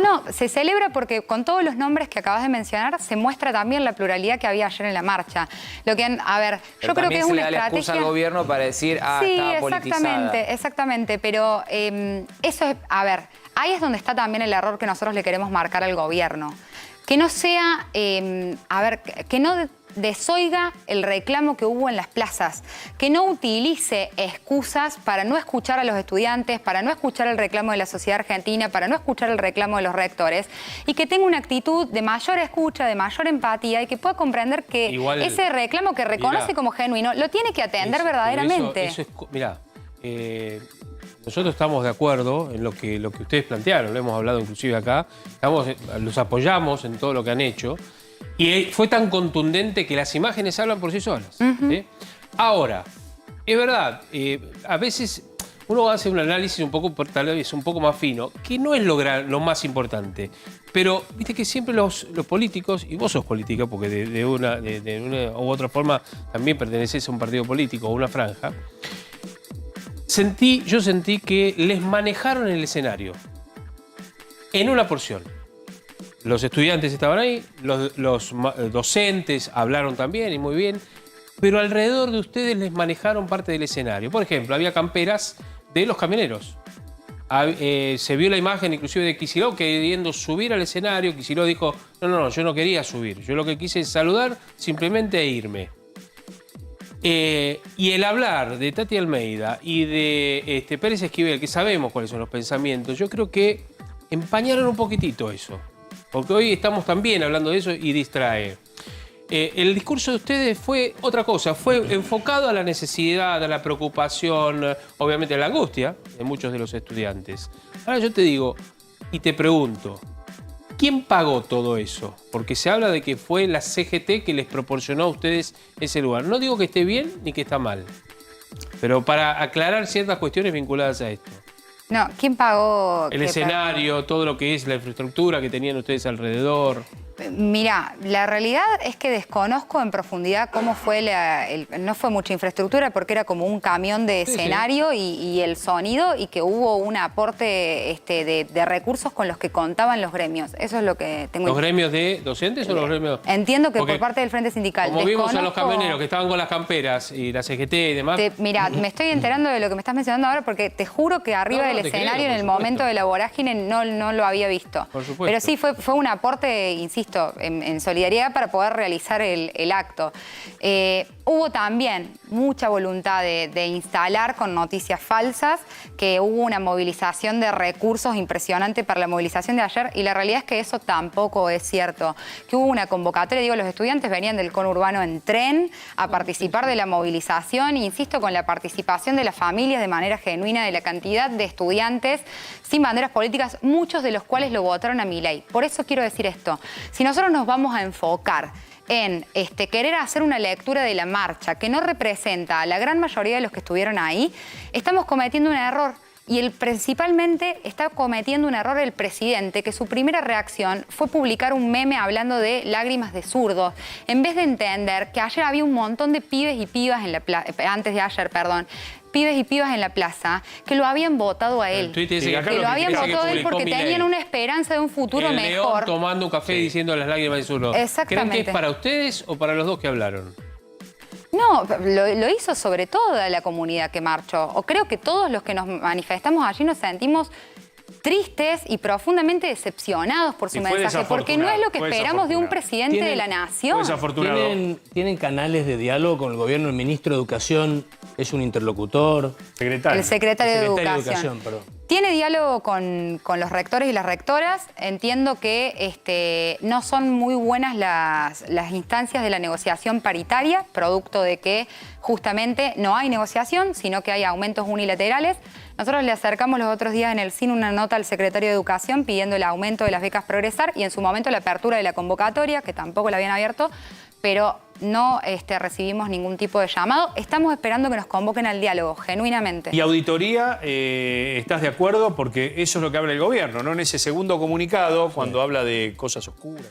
No, se celebra porque con todos los nombres que acabas de mencionar se muestra también la pluralidad que había ayer en la marcha. Lo que, a ver, yo creo que es una estrategia. Se le da la excusa al gobierno para decir, sí, estaba politizada. Exactamente, pero eso es, a ver, ahí es donde está también el error que nosotros le queremos marcar al gobierno. Que no sea, que no desoiga el reclamo que hubo en las plazas, que no utilice excusas para no escuchar a los estudiantes, para no escuchar el reclamo de la sociedad argentina, para no escuchar el reclamo de los rectores, y que tenga una actitud de mayor escucha, de mayor empatía, y que pueda comprender que igual, ese reclamo que reconoce como genuino lo tiene que atender verdaderamente. Mirá, nosotros estamos de acuerdo en lo que ustedes plantearon, lo hemos hablado inclusive acá, los apoyamos en todo lo que han hecho, y fue tan contundente que las imágenes hablan por sí solas. ¿Sí? Ahora, es verdad, a veces uno hace un análisis un poco, tal vez un poco más fino, que no es lo más importante, pero viste que siempre los políticos, y vos sos política, porque de una u otra forma también perteneces a un partido político o una franja, yo sentí que les manejaron el escenario en una porción. Los estudiantes estaban ahí, los docentes hablaron también y muy bien, pero alrededor de ustedes les manejaron parte del escenario. Por ejemplo, había camperas de los camioneros. Se vio la imagen inclusive de Kicillof queriendo subir al escenario. Kicillof dijo, no, yo no quería subir. Yo lo que quise es saludar simplemente e irme. Y el hablar de Tati Almeida y de Pérez Esquivel, que sabemos cuáles son los pensamientos, yo creo que empañaron un poquitito eso. Porque hoy estamos también hablando de eso y distrae. El discurso de ustedes fue otra cosa, fue enfocado a la necesidad, a la preocupación, obviamente a la angustia de muchos de los estudiantes. Ahora yo te digo y te pregunto, ¿quién pagó todo eso? Porque se habla de que fue la CGT que les proporcionó a ustedes ese lugar. No digo que esté bien ni que está mal, pero para aclarar ciertas cuestiones vinculadas a esto. No, ¿quién pagó? El escenario, todo lo que es la infraestructura que tenían ustedes alrededor. Mirá, la realidad es que desconozco en profundidad cómo fue no fue mucha infraestructura porque era como un camión de escenario y el sonido, y que hubo un aporte de recursos con los que contaban los gremios. Eso es lo que tengo. ¿Los gremios de docentes o los gremios? Entiendo que por parte del Frente Sindical. Como vimos a los camioneros que estaban con las camperas y la CGT y demás. Mirá, me estoy enterando de lo que me estás mencionando ahora porque te juro que arriba del escenario, en el momento de la vorágine, no lo había visto. Por supuesto. Pero sí, fue un aporte, insisto, en solidaridad para poder realizar el acto. Hubo también mucha voluntad de instalar con noticias falsas, que hubo una movilización de recursos impresionante para la movilización de ayer, y la realidad es que eso tampoco es cierto. Que hubo una convocatoria, los estudiantes venían del conurbano en tren a participar de la movilización, insisto, con la participación de las familias de manera genuina, de la cantidad de estudiantes sin banderas políticas, muchos de los cuales lo votaron a Milei. Por eso quiero decir esto, si nosotros nos vamos a enfocar en querer hacer una lectura de la marcha que no representa a la gran mayoría de los que estuvieron ahí, estamos cometiendo un error. Y principalmente está cometiendo un error el presidente, que su primera reacción fue publicar un meme hablando de lágrimas de zurdos, en vez de entender que ayer había un montón de pibes y pibas en la plaza, antes de ayer, perdón, pibes y pibas en la plaza, que lo habían votado a él. Que lo habían votado a él porque tenían una esperanza de un futuro mejor. León tomando un café diciendo las lágrimas de zurdos. Exactamente. ¿Creen que es para ustedes o para los dos que hablaron? No, lo hizo sobre todo la comunidad que marchó. O creo que todos los que nos manifestamos allí nos sentimos tristes y profundamente decepcionados por su mensaje, porque no es lo que esperamos de un presidente de la nación. ¿Tienen canales de diálogo con el gobierno? ¿El ministro de Educación es un interlocutor? El secretario de Educación. Perdón. Tiene diálogo con los rectores y las rectoras. Entiendo que no son muy buenas las instancias de la negociación paritaria, producto de que justamente no hay negociación, sino que hay aumentos unilaterales. Nosotros le acercamos los otros días en el CIN una nota al secretario de Educación pidiendo el aumento de las becas Progresar y en su momento la apertura de la convocatoria, que tampoco la habían abierto, pero no recibimos ningún tipo de llamado. Estamos esperando que nos convoquen al diálogo, genuinamente. Y auditoría, ¿estás de acuerdo? Porque eso es lo que habla el gobierno, ¿no? En ese segundo comunicado, cuando habla de cosas oscuras.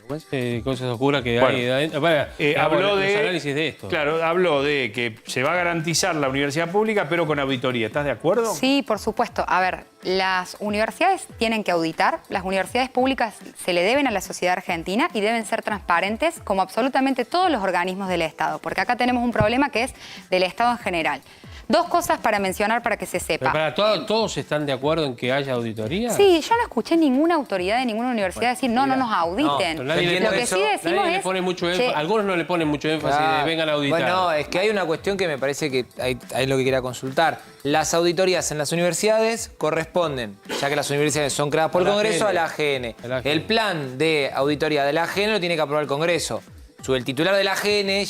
Cosas oscuras que hay. Habló los análisis de esto. Claro, habló de que se va a garantizar la universidad pública, pero con auditoría. ¿Estás de acuerdo? Sí, por supuesto. A ver, las universidades tienen que auditar. Las universidades públicas se le deben a la sociedad argentina y deben ser transparentes como absolutamente todos los organismos del Estado, porque acá tenemos un problema que es del Estado en general. Dos cosas para mencionar para que se sepa. Pero ¿todos están de acuerdo en que haya auditoría? Sí, yo no escuché ninguna autoridad de ninguna universidad decir no nos auditen. No, nadie Lo que sí decimos le pone mucho énfasis, algunos no le ponen mucho énfasis de vengan a auditar. Bueno, es que hay una cuestión que me parece que hay lo que quería consultar. Las auditorías en las universidades corresponden, ya que las universidades son creadas por el Congreso, a la AGN. El plan de auditoría de la AGN lo tiene que aprobar el Congreso. El titular de la AGN,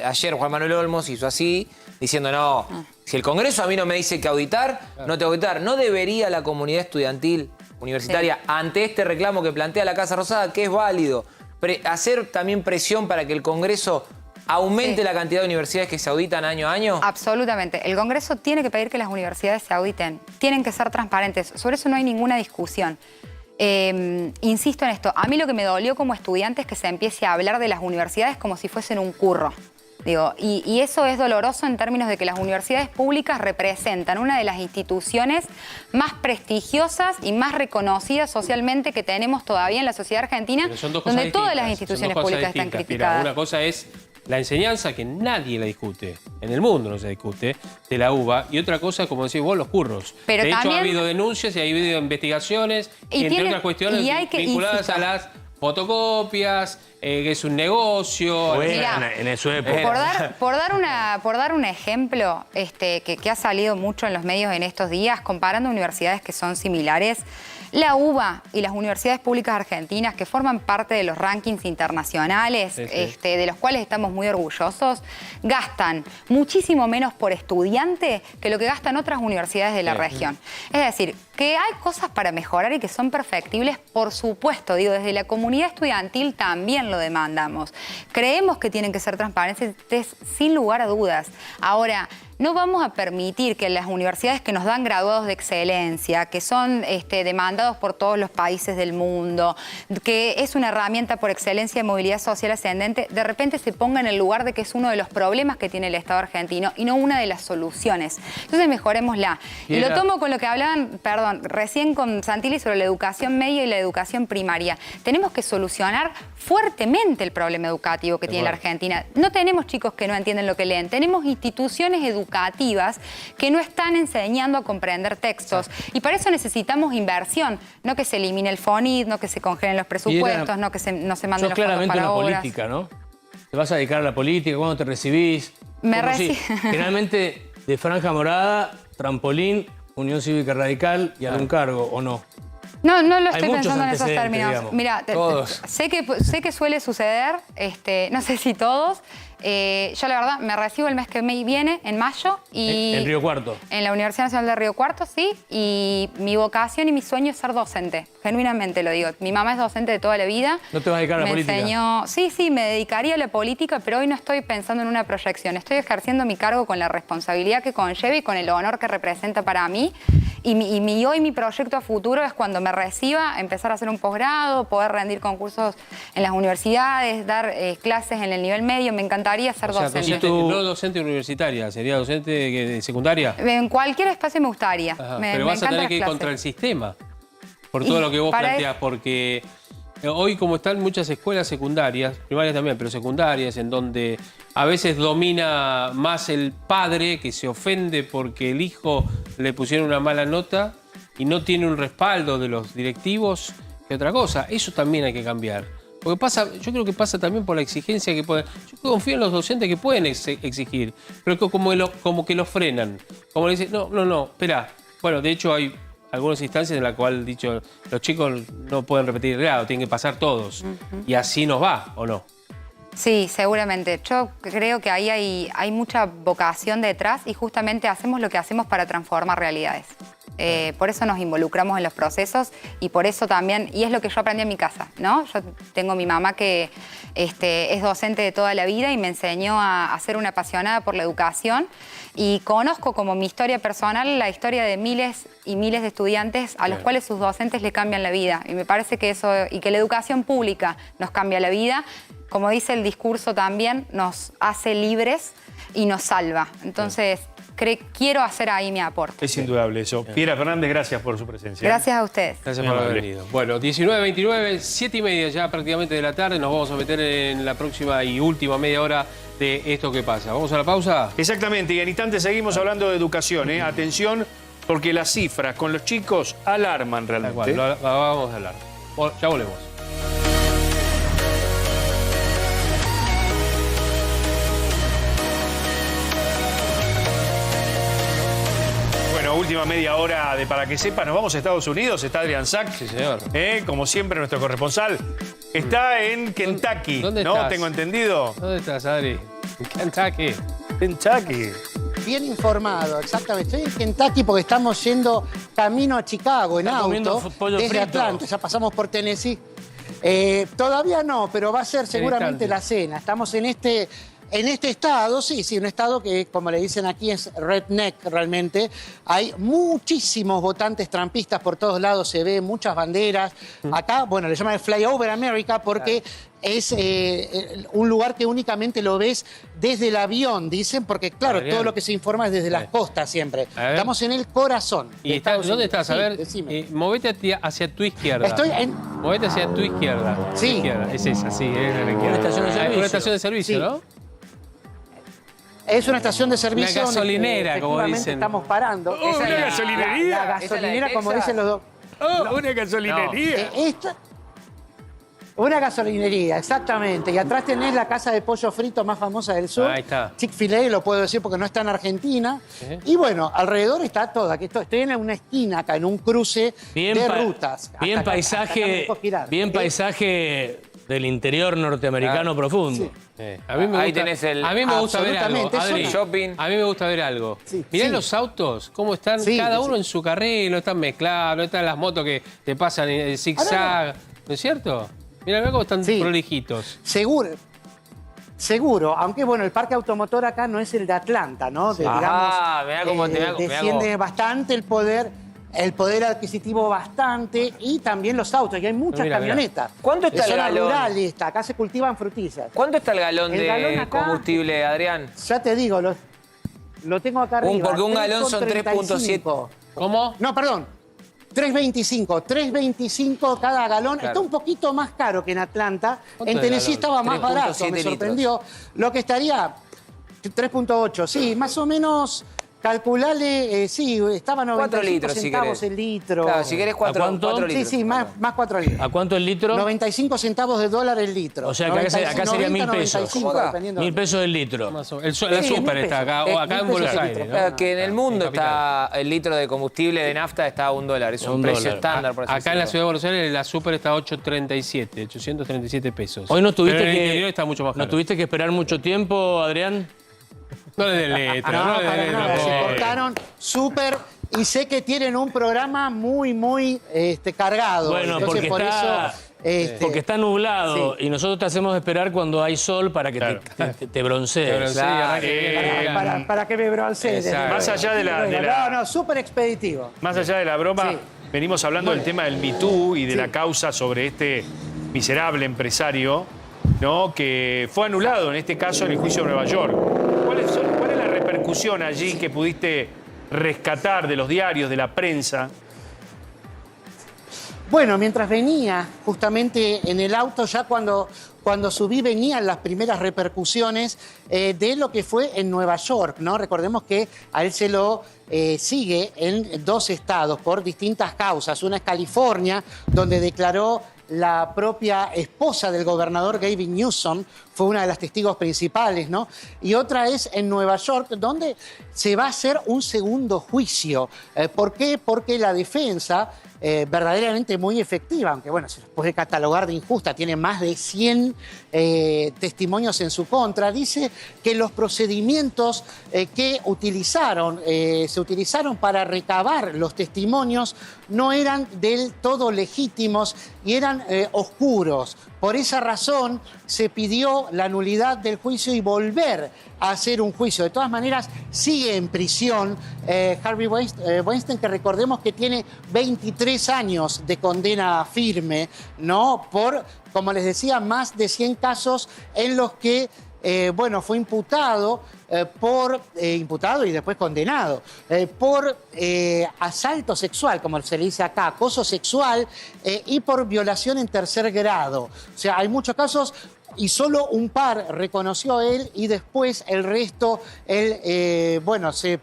ayer Juan Manuel Olmos hizo así, diciendo no, si el Congreso a mí no me dice que auditar, no tengo que auditar. ¿No debería la comunidad estudiantil universitaria, ante este reclamo que plantea la Casa Rosada, que es válido, hacer también presión para que el Congreso aumente la cantidad de universidades que se auditan año a año? Absolutamente. El Congreso tiene que pedir que las universidades se auditen. Tienen que ser transparentes. Sobre eso no hay ninguna discusión. Insisto en esto. A mí lo que me dolió como estudiante es que se empiece a hablar de las universidades como si fuesen un curro. Digo, y eso es doloroso en términos de que las universidades públicas representan una de las instituciones más prestigiosas y más reconocidas socialmente que tenemos todavía en la sociedad argentina, donde todas las instituciones públicas están criticadas. Mira, una cosa es la enseñanza, que nadie la discute, en el mundo no se discute, de la UBA, y otra cosa, como decís vos, los curros. Pero de hecho, también, ha habido denuncias y ha habido investigaciones, entre otras cuestiones vinculadas a las fotocopias, que es un negocio. Mirá, en su época. Por dar un ejemplo que ha salido mucho en los medios en estos días, comparando universidades que son similares, la UBA y las universidades públicas argentinas, que forman parte de los rankings internacionales, de los cuales estamos muy orgullosos, gastan muchísimo menos por estudiante que lo que gastan otras universidades de la región. Es decir, que hay cosas para mejorar y que son perfectibles, por supuesto. Digo, desde la comunidad estudiantil también lo demandamos. Creemos que tienen que ser transparentes, sin lugar a dudas. Ahora, no vamos a permitir que las universidades que nos dan graduados de excelencia, que son demandados por todos los países del mundo, que es una herramienta por excelencia de movilidad social ascendente, de repente se ponga en el lugar de que es uno de los problemas que tiene el Estado argentino y no una de las soluciones. Entonces mejorémosla. Y lo tomo con lo que hablaban, recién con Santilli sobre la educación media y la educación primaria. Tenemos que solucionar fuertemente el problema educativo que tiene la Argentina. No tenemos chicos que no entienden lo que leen, tenemos instituciones educativas que no están enseñando a comprender textos. Y para eso necesitamos inversión, no que se elimine el FONIT, no que se congelen los presupuestos, no que no se manden los fondos para una obras. Política, ¿no? ¿Te vas a dedicar a la política? ¿Cuándo te recibís? Generalmente de franja morada, trampolín, Unión Cívica Radical y algún cargo, ¿o no? No lo estoy pensando en esos términos. Mira, todos. sé que suele suceder, no sé si todos. Yo la verdad me recibo el mes que viene, en mayo. Y ¿En Río Cuarto? En la Universidad Nacional de Río Cuarto, sí. Y mi vocación y mi sueño es ser docente. Genuinamente lo digo. Mi mamá es docente de toda la vida. ¿No te vas a dedicar a la política? Sí, me dedicaría a la política, pero hoy no estoy pensando en una proyección. Estoy ejerciendo mi cargo con la responsabilidad que conlleva y con el honor que representa para mí. Y mi proyecto a futuro es cuando me reciba, empezar a hacer un posgrado, poder rendir concursos en las universidades, dar clases en el nivel medio. Me encantaría ser docente. No docente universitaria, ¿sería docente de secundaria? En cualquier espacio me gustaría. Pero vas a tener que ir contra el sistema, por todo lo que vos planteás, porque hoy como están muchas escuelas secundarias, primarias también, pero secundarias, en donde a veces domina más el padre que se ofende porque el hijo le pusieron una mala nota y no tiene un respaldo de los directivos, que otra cosa. Eso también hay que cambiar. Porque yo creo que pasa también por la exigencia que pueden. Yo confío en los docentes que pueden exigir, pero como que lo frenan. Como le dicen, no, espera. Bueno, de hecho hay algunas instancias en las cuales han dicho los chicos no pueden repetir el grado, tienen que pasar todos. Y así nos va, ¿o no? Sí, seguramente. Yo creo que ahí hay mucha vocación detrás y justamente hacemos lo que hacemos para transformar realidades. Por eso nos involucramos en los procesos y por eso también, y es lo que yo aprendí en mi casa, ¿no? Yo tengo mi mamá que es docente de toda la vida y me enseñó a ser una apasionada por la educación y conozco como mi historia personal la historia de miles y miles de estudiantes a los cuales sus docentes le cambian la vida. Y me parece que eso, y que la educación pública nos cambia la vida, como dice el discurso también, nos hace libres y nos salva. Entonces, quiero hacer ahí mi aporte. Es indudable eso. Piera Fernández, gracias por su presencia. Gracias a ustedes. Gracias por haber venido. Bueno, 19:29, 7:30 ya prácticamente de la tarde. Nos vamos a meter en la próxima y última media hora de esto que pasa. ¿Vamos a la pausa? Exactamente, y en instantes seguimos hablando de educación. Atención, porque las cifras con los chicos alarman realmente. Vamos a hablar. Ya volvemos. Bueno, última media hora de Para que Sepa. Nos vamos a Estados Unidos. Está Adrián Sack. Sí, señor. Como siempre, nuestro corresponsal. Está en Kentucky. ¿Dónde ¿No? estás? Tengo entendido. ¿Dónde estás, Adri? En Kentucky. Kentucky. Bien informado, exactamente. Estoy en Kentucky porque estamos yendo camino a Chicago en auto, desde Atlanta. Ya pasamos por Tennessee. Todavía no, pero va a ser seguramente la cena. Estamos en este estado, sí, un estado que, como le dicen aquí, es redneck realmente. Hay muchísimos votantes trampistas por todos lados, se ven muchas banderas. Acá, bueno, le llaman el Flyover America porque es un lugar que únicamente lo ves desde el avión, dicen, porque claro, Adrián, todo lo que se informa es desde las costas siempre. Estamos en el corazón. ¿Y dónde estás? A ver, movete hacia tu izquierda. Estoy en... Movete hacia tu izquierda. Sí. Izquierda. Es esa, sí, es la izquierda. Una estación de servicio. Una estación de servicio, Sí. ¿no? Es una estación de servicio. Una gasolinera, como efectivamente dicen. Estamos parando. Oh, una gasolinería. La gasolinera, como dicen los dos. Oh, una gasolinería. Una gasolinería, exactamente. Y atrás tenés la casa de pollo frito más famosa del sur. Ahí está. Chick-fil-A, lo puedo decir porque no está en Argentina. Sí. Y bueno, alrededor está todo. Aquí estoy en una esquina acá, en un cruce de rutas. Bien Acá, paisaje, acá me dejo girar. paisaje del interior norteamericano profundo. A mí me gusta, Ahí tenés el... a mí me gusta ver algo. Absolutamente, Adri, eso no. Shopping. A mí me gusta ver algo. Sí, Mirá sí. los autos, cómo están cada uno en su carril, no están mezclados, no están las motos que te pasan en zigzag. ¿No es cierto? Mirá cómo están prolijitos. Seguro, aunque bueno, el parque automotor acá no es el de Atlanta, ¿no? mirá cómo desciende bastante el poder adquisitivo bastante y también los autos, y hay muchas camionetas. ¿Cuánto está el zona galón? rural esta, acá se cultivan frutillas. ¿Cuánto está el galón El galón de acá, combustible, Adrián? Ya te digo, lo tengo acá arriba. Porque un galón son 3.7. ¿Cómo? No, perdón. 3.25. 3.25 cada galón. Claro. Está un poquito más caro que en Atlanta. ¿Cuánto En es el Tennessee galón? estaba más 3.7 barato, me sorprendió. Lo que estaría 3.8, sí, más o menos. Calculale, sí, estaba 95 litros, si centavos querés. el litro. Claro, si querés 4 cuánto? litros. Sí, más 4 litros. ¿A cuánto el litro? 95 centavos de dólar el litro. O sea, que acá sería 1.000 pesos. 95, dependiendo. 1.000 pesos el litro. Más o menos. La Sí, super 1.000 está acá, pesos. o acá en 1.000 Buenos pesos el Aires, litro. ¿no? Que en el mundo está el litro de combustible de nafta está a $1. Es un precio $1. estándar, por así Acá en la decirlo. ciudad de Buenos Aires la super está a 837 pesos. Hoy no tuviste Pero en el que interior está mucho más caro. ¿No tuviste que esperar mucho tiempo, Adrián? No le den letra, No, no le para den nada, letra. se portaron súper y sé que tienen un programa muy cargado. Bueno, Entonces, porque por está, eso, porque está nublado y nosotros te hacemos esperar cuando hay sol para que te broncees. Te broncees y arranque. para que me bronce. Exacto. Más allá de la- No, súper expeditivo. Más allá de la broma, Sí. venimos hablando del tema del Me Too y de la causa sobre este miserable empresario, ¿no? Que fue anulado, en este caso, en el juicio de Nueva York. ¿Cuál es la repercusión allí que pudiste rescatar de los diarios, de la prensa? Bueno, mientras venía justamente en el auto, ya cuando subí venían las primeras repercusiones de lo que fue en Nueva York, ¿no? Recordemos que a él se lo sigue en 2 estados por distintas causas. Una es California, donde declaró la propia esposa del gobernador Gavin Newsom, fue una de las testigos principales, ¿no? Y otra es en Nueva York, donde se va a hacer un segundo juicio. ¿Por qué? Porque la defensa, verdaderamente muy efectiva, aunque bueno, se los puede catalogar de injusta, tiene más de 100 testimonios en su contra, dice que los procedimientos que se utilizaron para recabar los testimonios no eran del todo legítimos y eran oscuros. Por esa razón se pidió la nulidad del juicio y volver a hacer un juicio. De todas maneras, sigue en prisión Harvey Weinstein, que recordemos que tiene 23 años de condena firme, ¿no? Por, como les decía, más de 100 casos en los que bueno, fue imputado imputado y después condenado por asalto sexual, como se le dice acá, acoso sexual y por violación en tercer grado. O sea, hay muchos casos y solo un par reconoció a él y después el resto, él, bueno, se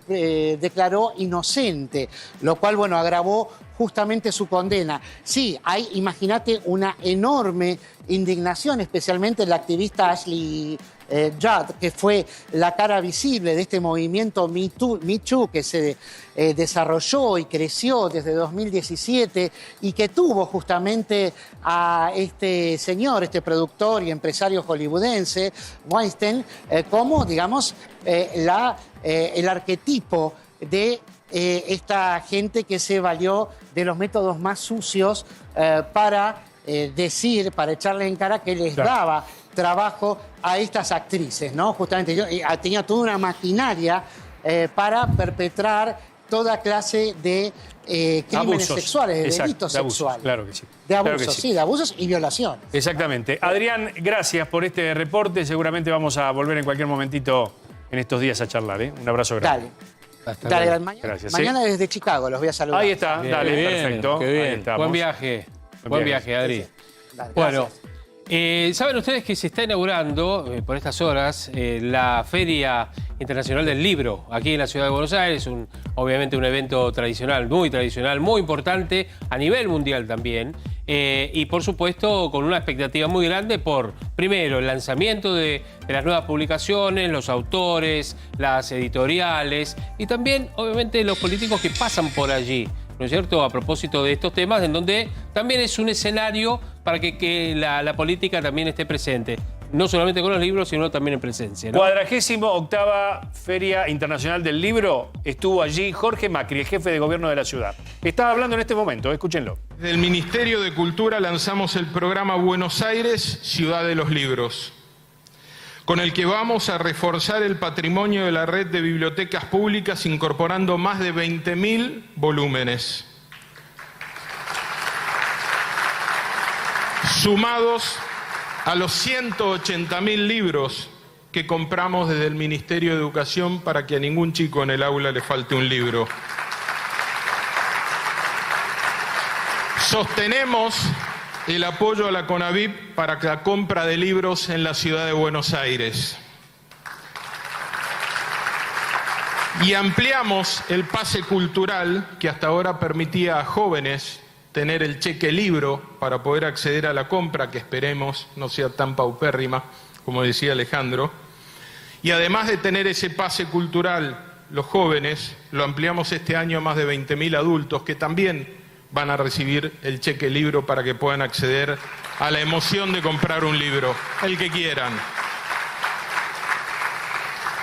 declaró inocente, lo cual, bueno, agravó justamente su condena. Sí, hay, imagínate, una enorme indignación, especialmente la activista Ashley Judd, que fue la cara visible de este movimiento Me Too que se desarrolló y creció desde 2017 y que tuvo justamente a este señor, este productor y empresario hollywoodense, Weinstein, como, digamos, el arquetipo de esta gente que se valió de los métodos más sucios para decir, para echarle en cara que les daba trabajo a estas actrices, ¿no? Justamente tenía toda una maquinaria para perpetrar toda clase de crímenes abusos sexuales, de delitos de abusos, sexuales. claro que sí. De abusos, Claro que sí. sí, de abusos y violaciones. Exactamente. Adrián, gracias por este reporte. Seguramente vamos a volver en cualquier momentito en estos días a charlar, ¿eh? Un abrazo grande. Dale, mañana, Gracias, mañana desde Chicago los voy a saludar. Ahí está, Bien, dale, bien, perfecto. qué bien. Ahí estamos. Buen viaje. Buen viaje, Adri. Dale, Bueno, gracias. saben ustedes que se está inaugurando por estas horas la Feria Internacional del Libro aquí en la ciudad de Buenos Aires, obviamente un evento tradicional, muy importante a nivel mundial también. Y por supuesto con una expectativa muy grande por, primero, el lanzamiento de las nuevas publicaciones, los autores, las editoriales y también, obviamente, los políticos que pasan por allí, ¿no es cierto?, a propósito de estos temas, en donde también es un escenario para que la política también esté presente. No solamente con los libros, sino también en presencia, ¿no? 48ª Feria Internacional del Libro. Estuvo allí Jorge Macri, el jefe de gobierno de la ciudad. Estaba hablando en este momento, escúchenlo. Desde el Ministerio de Cultura lanzamos el programa Buenos Aires, Ciudad de los Libros, con el que vamos a reforzar el patrimonio de la red de bibliotecas públicas incorporando más de 20.000 volúmenes. Sumados a los 180.000 libros que compramos desde el Ministerio de Educación para que a ningún chico en el aula le falte un libro. Sostenemos el apoyo a la CONAVIP para la compra de libros en la ciudad de Buenos Aires. Y ampliamos el pase cultural que hasta ahora permitía a jóvenes tener el cheque libro para poder acceder a la compra, que esperemos no sea tan paupérrima, como decía Alejandro. Y además de tener ese pase cultural, los jóvenes, lo ampliamos este año a más de 20.000 adultos que también van a recibir el cheque libro para que puedan acceder a la emoción de comprar un libro, el que quieran.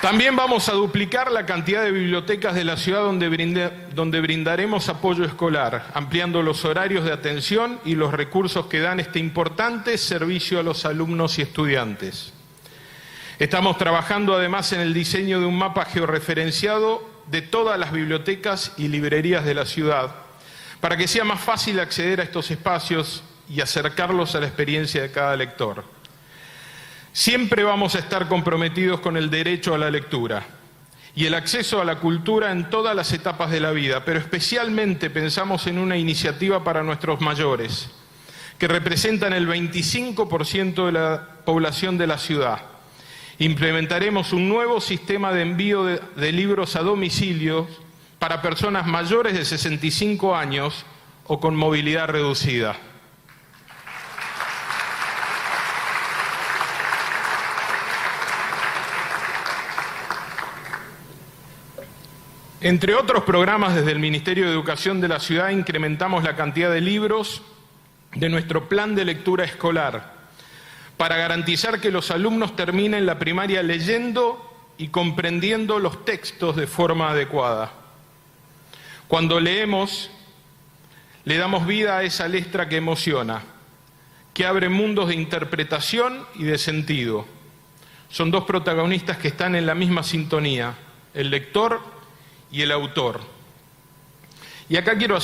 También vamos a duplicar la cantidad de bibliotecas de la ciudad donde brindaremos apoyo escolar, ampliando los horarios de atención y los recursos que dan este importante servicio a los alumnos y estudiantes. Estamos trabajando además en el diseño de un mapa georreferenciado de todas las bibliotecas y librerías de la ciudad, para que sea más fácil acceder a estos espacios y acercarlos a la experiencia de cada lector. Siempre vamos a estar comprometidos con el derecho a la lectura y el acceso a la cultura en todas las etapas de la vida, pero especialmente pensamos en una iniciativa para nuestros mayores, que representan el 25% de la población de la ciudad. Implementaremos un nuevo sistema de envío de libros a domicilio para personas mayores de 65 años o con movilidad reducida. Entre otros programas, desde el Ministerio de Educación de la ciudad incrementamos la cantidad de libros de nuestro plan de lectura escolar para garantizar que los alumnos terminen la primaria leyendo y comprendiendo los textos de forma adecuada. Cuando leemos, le damos vida a esa letra que emociona, que abre mundos de interpretación y de sentido. Son dos protagonistas que están en la misma sintonía, el lector y el autor. Y acá quiero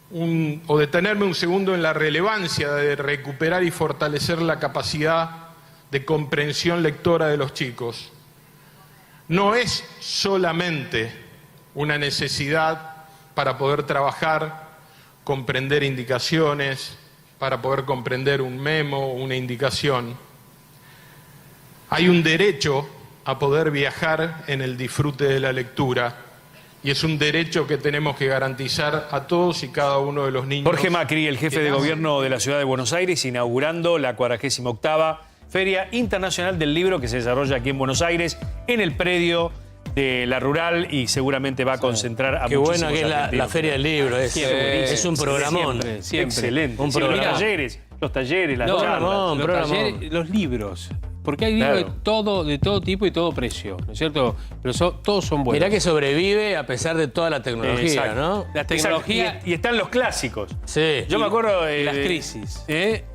detenerme un segundo en la relevancia de recuperar y fortalecer la capacidad de comprensión lectora de los chicos. No es solamente una necesidad para poder trabajar, comprender indicaciones, para poder comprender un memo, una indicación. Hay un derecho a poder viajar en el disfrute de la lectura y es un derecho que tenemos que garantizar a todos y cada uno de los niños. Jorge Macri, el jefe de gobierno de la ciudad de Buenos Aires, inaugurando la 48ª Feria Internacional del Libro que se desarrolla aquí en Buenos Aires, en el predio de la Rural, y seguramente va a concentrar a muchísimos buena que es la Feria del Libro. Es un programón. Siempre. Excelente. Un programa. Los talleres, las charlas. Los libros. Porque hay libros de todo tipo y todo precio, ¿no es cierto? Pero todos son buenos. Mirá que sobrevive a pesar de toda la tecnología, ¿no? La tecnología... Y están los clásicos. Sí. Yo me acuerdo de las crisis.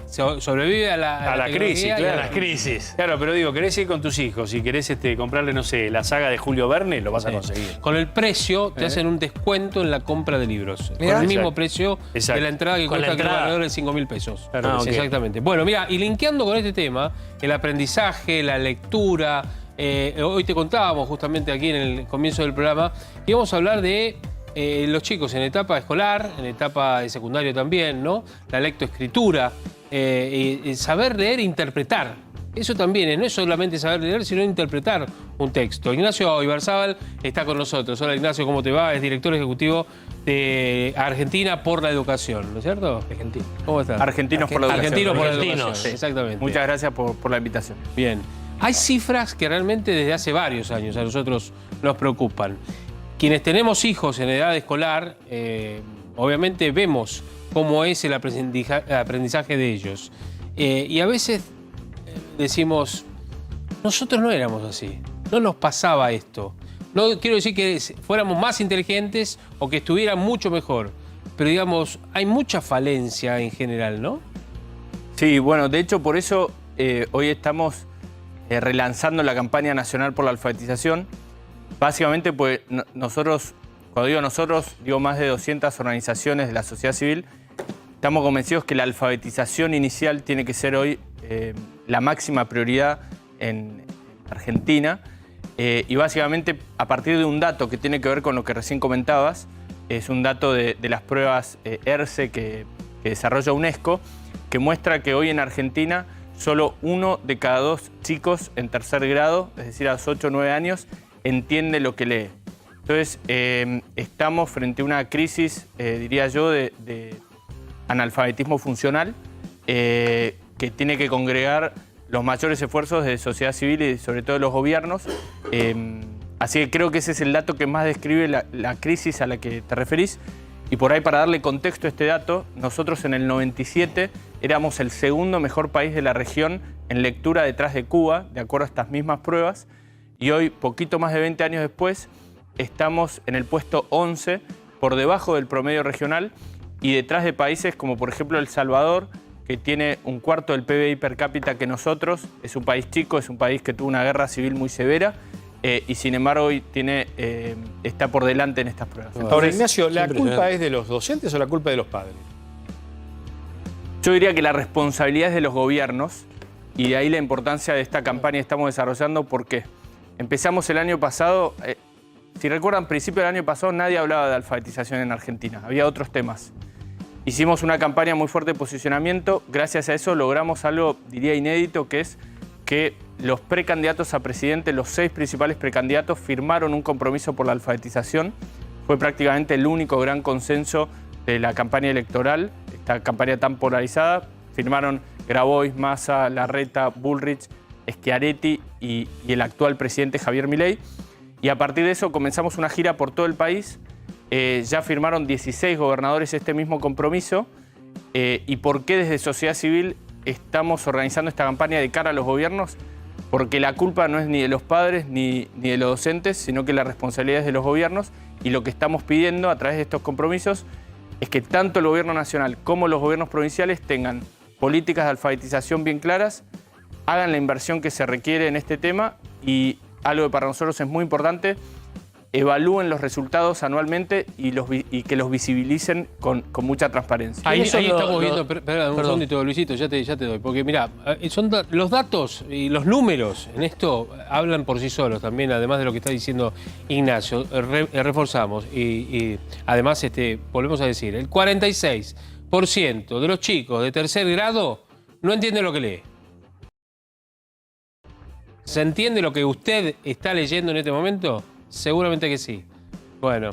Sobrevive a la crisis, claro. A las crisis. Claro, pero digo, querés ir con tus hijos y querés comprarle, no sé, la saga de Julio Verne, lo vas a conseguir. Con el precio te hacen un descuento en la compra de libros. Mirá. Con el mismo precio de la entrada, que cuesta alrededor de 5.000 pesos. Claro, exactamente. Bueno, mira, y linkeando con este tema, el aprendizaje, la lectura, hoy te contábamos justamente aquí en el comienzo del programa, íbamos a hablar de los chicos en etapa escolar, en etapa de secundario también, ¿no? La lectoescritura, saber leer e interpretar. Eso también no es solamente saber leer, sino interpretar un texto. Ignacio Ibarzábal está con nosotros. Hola Ignacio, ¿cómo te va? Es director ejecutivo de Argentina por la Educación, ¿no es cierto? Argentina. ¿Cómo estás? Argentinos por la Educación. Argentinos por la Educación. Sí, exactamente. Muchas gracias por la invitación. Bien. Hay cifras que realmente desde hace varios años a nosotros nos preocupan. Quienes tenemos hijos en edad escolar, obviamente vemos cómo es el aprendizaje de ellos. Y a veces decimos, nosotros no éramos así, no nos pasaba esto. No quiero decir que fuéramos más inteligentes o que estuvieran mucho mejor, pero digamos, hay mucha falencia en general, ¿no? Sí, bueno, de hecho por eso hoy estamos relanzando la campaña nacional por la alfabetización. Básicamente, pues nosotros, cuando digo nosotros, digo más de 200 organizaciones de la sociedad civil, estamos convencidos que la alfabetización inicial tiene que ser hoy la máxima prioridad en Argentina. Y básicamente, a partir de un dato que tiene que ver con lo que recién comentabas, es un dato de las pruebas ERCE que desarrolla UNESCO, que muestra que hoy en Argentina solo 1 de cada 2 chicos en tercer grado, es decir, a los 8 o 9 años, entiende lo que lee. Entonces, estamos frente a una crisis, diría yo, de analfabetismo funcional, que tiene que congregar los mayores esfuerzos de sociedad civil y sobre todo de los gobiernos. Así que creo que ese es el dato que más describe la crisis a la que te referís. Y por ahí, para darle contexto a este dato, nosotros en el 97 éramos el segundo mejor país de la región en lectura detrás de Cuba, de acuerdo a estas mismas pruebas. Y hoy, poquito más de 20 años después, estamos en el puesto 11, por debajo del promedio regional y detrás de países como por ejemplo El Salvador, que tiene un cuarto del PBI per cápita que nosotros. Es un país chico, es un país que tuvo una guerra civil muy severa y sin embargo hoy está por delante en estas pruebas. Ahora, Ignacio, ¿la culpa es de los docentes o la culpa de los padres? Yo diría que la responsabilidad es de los gobiernos y de ahí la importancia de esta campaña que estamos desarrollando. ¿Por qué? Empezamos el año pasado, si recuerdan, al principio del año pasado nadie hablaba de alfabetización en Argentina, había otros temas. Hicimos una campaña muy fuerte de posicionamiento, gracias a eso logramos algo, diría, inédito, que es que los precandidatos a presidente, los 6 principales precandidatos, firmaron un compromiso por la alfabetización. Fue prácticamente el único gran consenso de la campaña electoral, esta campaña tan polarizada. Firmaron Grabois, Massa, Larreta, Bullrich, Schiaretti y el actual presidente Javier Milei. Y a partir de eso comenzamos una gira por todo el país. Ya firmaron 16 gobernadores este mismo compromiso. ¿Y por qué desde sociedad civil estamos organizando esta campaña de cara a los gobiernos? Porque la culpa no es ni de los padres ni de los docentes, sino que la responsabilidad es de los gobiernos. Y lo que estamos pidiendo a través de estos compromisos es que tanto el gobierno nacional como los gobiernos provinciales tengan políticas de alfabetización bien claras, hagan la inversión que se requiere en este tema y algo que para nosotros es muy importante, evalúen los resultados anualmente y que los visibilicen con mucha transparencia. Ahí estamos viendo, espera un segundito, Luisito, ya te doy, porque mira, los datos y los números en esto hablan por sí solos también, además de lo que está diciendo Ignacio, reforzamos y además volvemos a decir, el 46% de los chicos de tercer grado no entienden lo que lee. ¿Se entiende lo que usted está leyendo en este momento? Seguramente que sí. Bueno,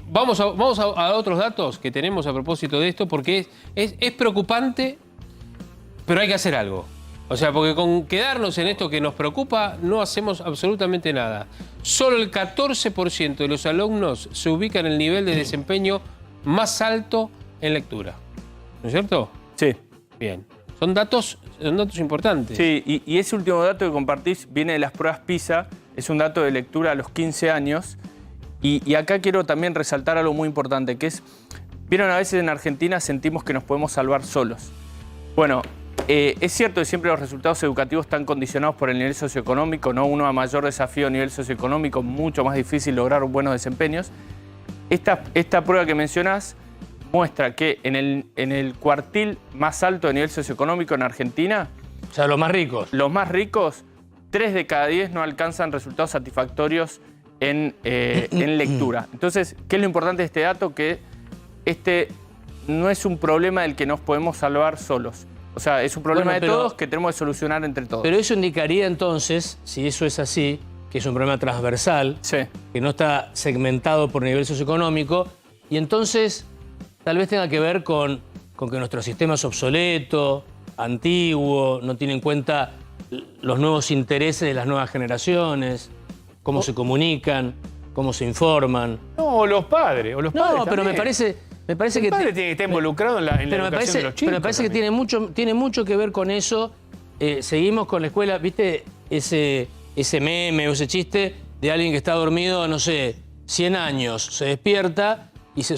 vamos a otros datos que tenemos a propósito de esto, porque es preocupante, pero hay que hacer algo. O sea, porque con quedarnos en esto que nos preocupa, no hacemos absolutamente nada. Solo el 14% de los alumnos se ubica en el nivel de desempeño más alto en lectura. ¿No es cierto? Sí. Bien. Son datos importantes. Sí, y ese último dato que compartís viene de las pruebas PISA, es un dato de lectura a los 15 años. Y acá quiero también resaltar algo muy importante, que es, vieron, a veces en Argentina sentimos que nos podemos salvar solos. Bueno, es cierto que siempre los resultados educativos están condicionados por el nivel socioeconómico, ¿no? Uno a mayor desafío a nivel socioeconómico, mucho más difícil lograr buenos desempeños. Esta prueba que mencionás muestra que en el cuartil más alto de nivel socioeconómico en Argentina, o sea, los más ricos, 3 de cada 10 no alcanzan resultados satisfactorios en lectura. Entonces, ¿qué es lo importante de este dato? Que este no es un problema del que nos podemos salvar solos. O sea, es un problema de todos que tenemos que solucionar entre todos. Pero eso indicaría entonces, si eso es así, que es un problema transversal, que no está segmentado por nivel socioeconómico, y entonces tal vez tenga que ver con que nuestro sistema es obsoleto, antiguo, no tiene en cuenta los nuevos intereses de las nuevas generaciones, cómo se comunican, cómo se informan. No, los padres. O los padres pero también. me parece que... El padre tiene que estar involucrado en la educación de los chicos. Pero me parece que tiene mucho que ver con eso. Seguimos con la escuela, ¿viste? Ese meme o ese chiste de alguien que está dormido, no sé, 100 años, se despierta y se...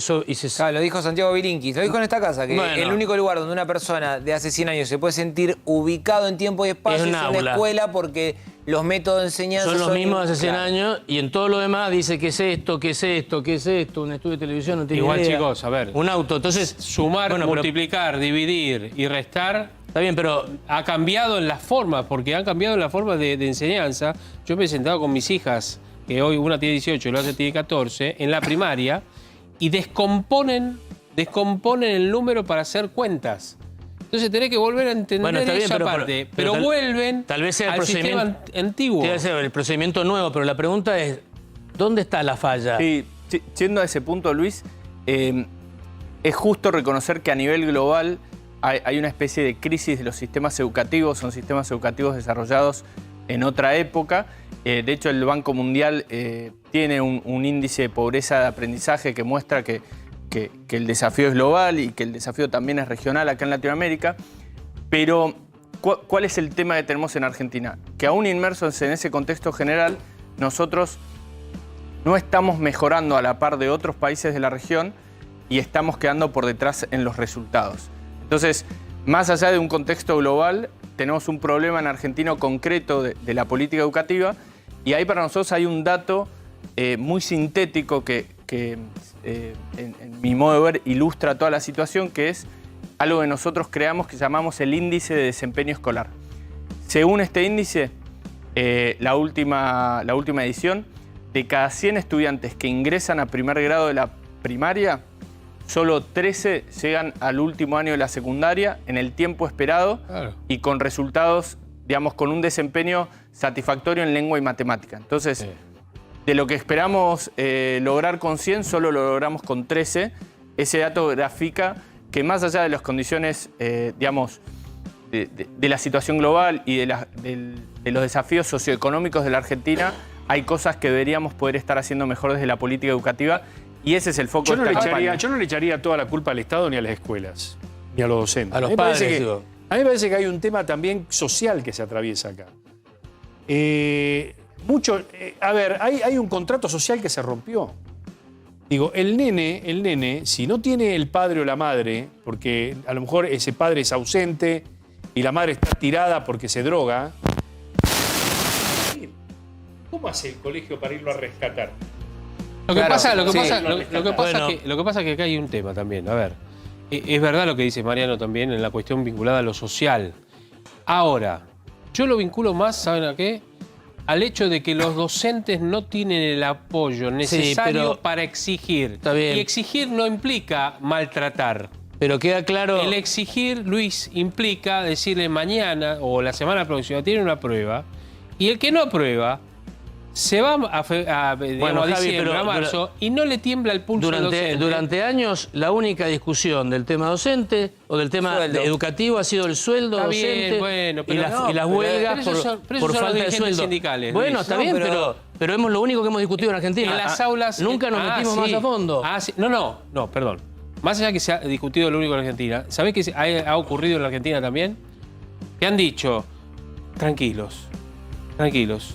Claro, lo dijo Santiago Bilinkis, lo dijo en esta casa, que el único lugar donde una persona de hace 100 años se puede sentir ubicado en tiempo y espacio es en la escuela, porque los métodos de enseñanza son los mismos de hace 100 años, y en todo lo demás dice qué es esto, qué es esto, qué es esto, un estudio de televisión, no tiene Igual, idea. chicos, a ver. Un auto, entonces... Sumar, multiplicar, dividir y restar... Está bien, pero... Ha cambiado en las formas, porque han cambiado en la forma de enseñanza. Yo me he sentado con mis hijas, que hoy una tiene 18 y la otra tiene 14, en la primaria, y descomponen el número para hacer cuentas. Entonces tenés que volver a entender esa parte. Pero vuelven tal vez sea el al sistema antiguo. Debe ser el procedimiento nuevo, pero la pregunta es, ¿dónde está la falla? Sí, yendo a ese punto, Luis, es justo reconocer que a nivel global hay una especie de crisis de los sistemas educativos. Son sistemas educativos desarrollados en otra época. De hecho, el Banco Mundial tiene un índice de pobreza de aprendizaje que muestra que el desafío es global y que el desafío también es regional acá en Latinoamérica. Pero, ¿cuál es el tema que tenemos en Argentina? Que aún inmersos en ese contexto general, nosotros no estamos mejorando a la par de otros países de la región y estamos quedando por detrás en los resultados. Entonces, más allá de un contexto global, tenemos un problema en Argentina concreto de la política educativa, y ahí para nosotros hay un dato muy sintético que en mi modo de ver ilustra toda la situación, que es algo que nosotros creamos que llamamos el índice de desempeño escolar. Según este índice, la última edición, de cada 100 estudiantes que ingresan a primer grado de la primaria, solo 13 llegan al último año de la secundaria en el tiempo esperado y con resultados, digamos, con un desempeño satisfactorio en lengua y matemática. Entonces, de lo que esperamos lograr con 100, solo lo logramos con 13. Ese dato grafica que más allá de las condiciones, digamos, de la situación global y de los desafíos socioeconómicos de la Argentina, hay cosas que deberíamos poder estar haciendo mejor desde la política educativa. Y ese es el foco de esta campaña. Yo no le echaría toda la culpa al Estado ni a las escuelas, ni a los docentes. A los padres, a mí me parece que hay un tema también social que se atraviesa acá. A ver, hay un contrato social que se rompió. Digo, el nene, si no tiene el padre o la madre, porque a lo mejor ese padre es ausente y la madre está tirada porque se droga, ¿cómo hace el colegio para irlo a rescatar? Lo que pasa es que acá hay un tema también. A ver, es verdad lo que dice Mariano también en la cuestión vinculada a lo social. Ahora, yo lo vinculo más, ¿saben a qué? Al hecho de que los docentes no tienen el apoyo necesario para exigir. Está bien. Y exigir no implica maltratar. Pero queda claro... El exigir, Luis, implica decirle mañana o la semana próxima tiene una prueba y el que no aprueba se va a diciembre, a marzo y no le tiembla el pulso al docente. Durante años la única discusión del tema docente o del tema educativo ha sido el sueldo docente y las huelgas por falta de sueldo. Sindicales, bueno, Luis. está bien, pero es lo único que hemos discutido en Argentina. En las aulas... Nunca nos metimos más a fondo. Sí. No, perdón. Más allá que se ha discutido lo único en Argentina, ¿sabés qué ha ocurrido en la Argentina también? Que han dicho, tranquilos,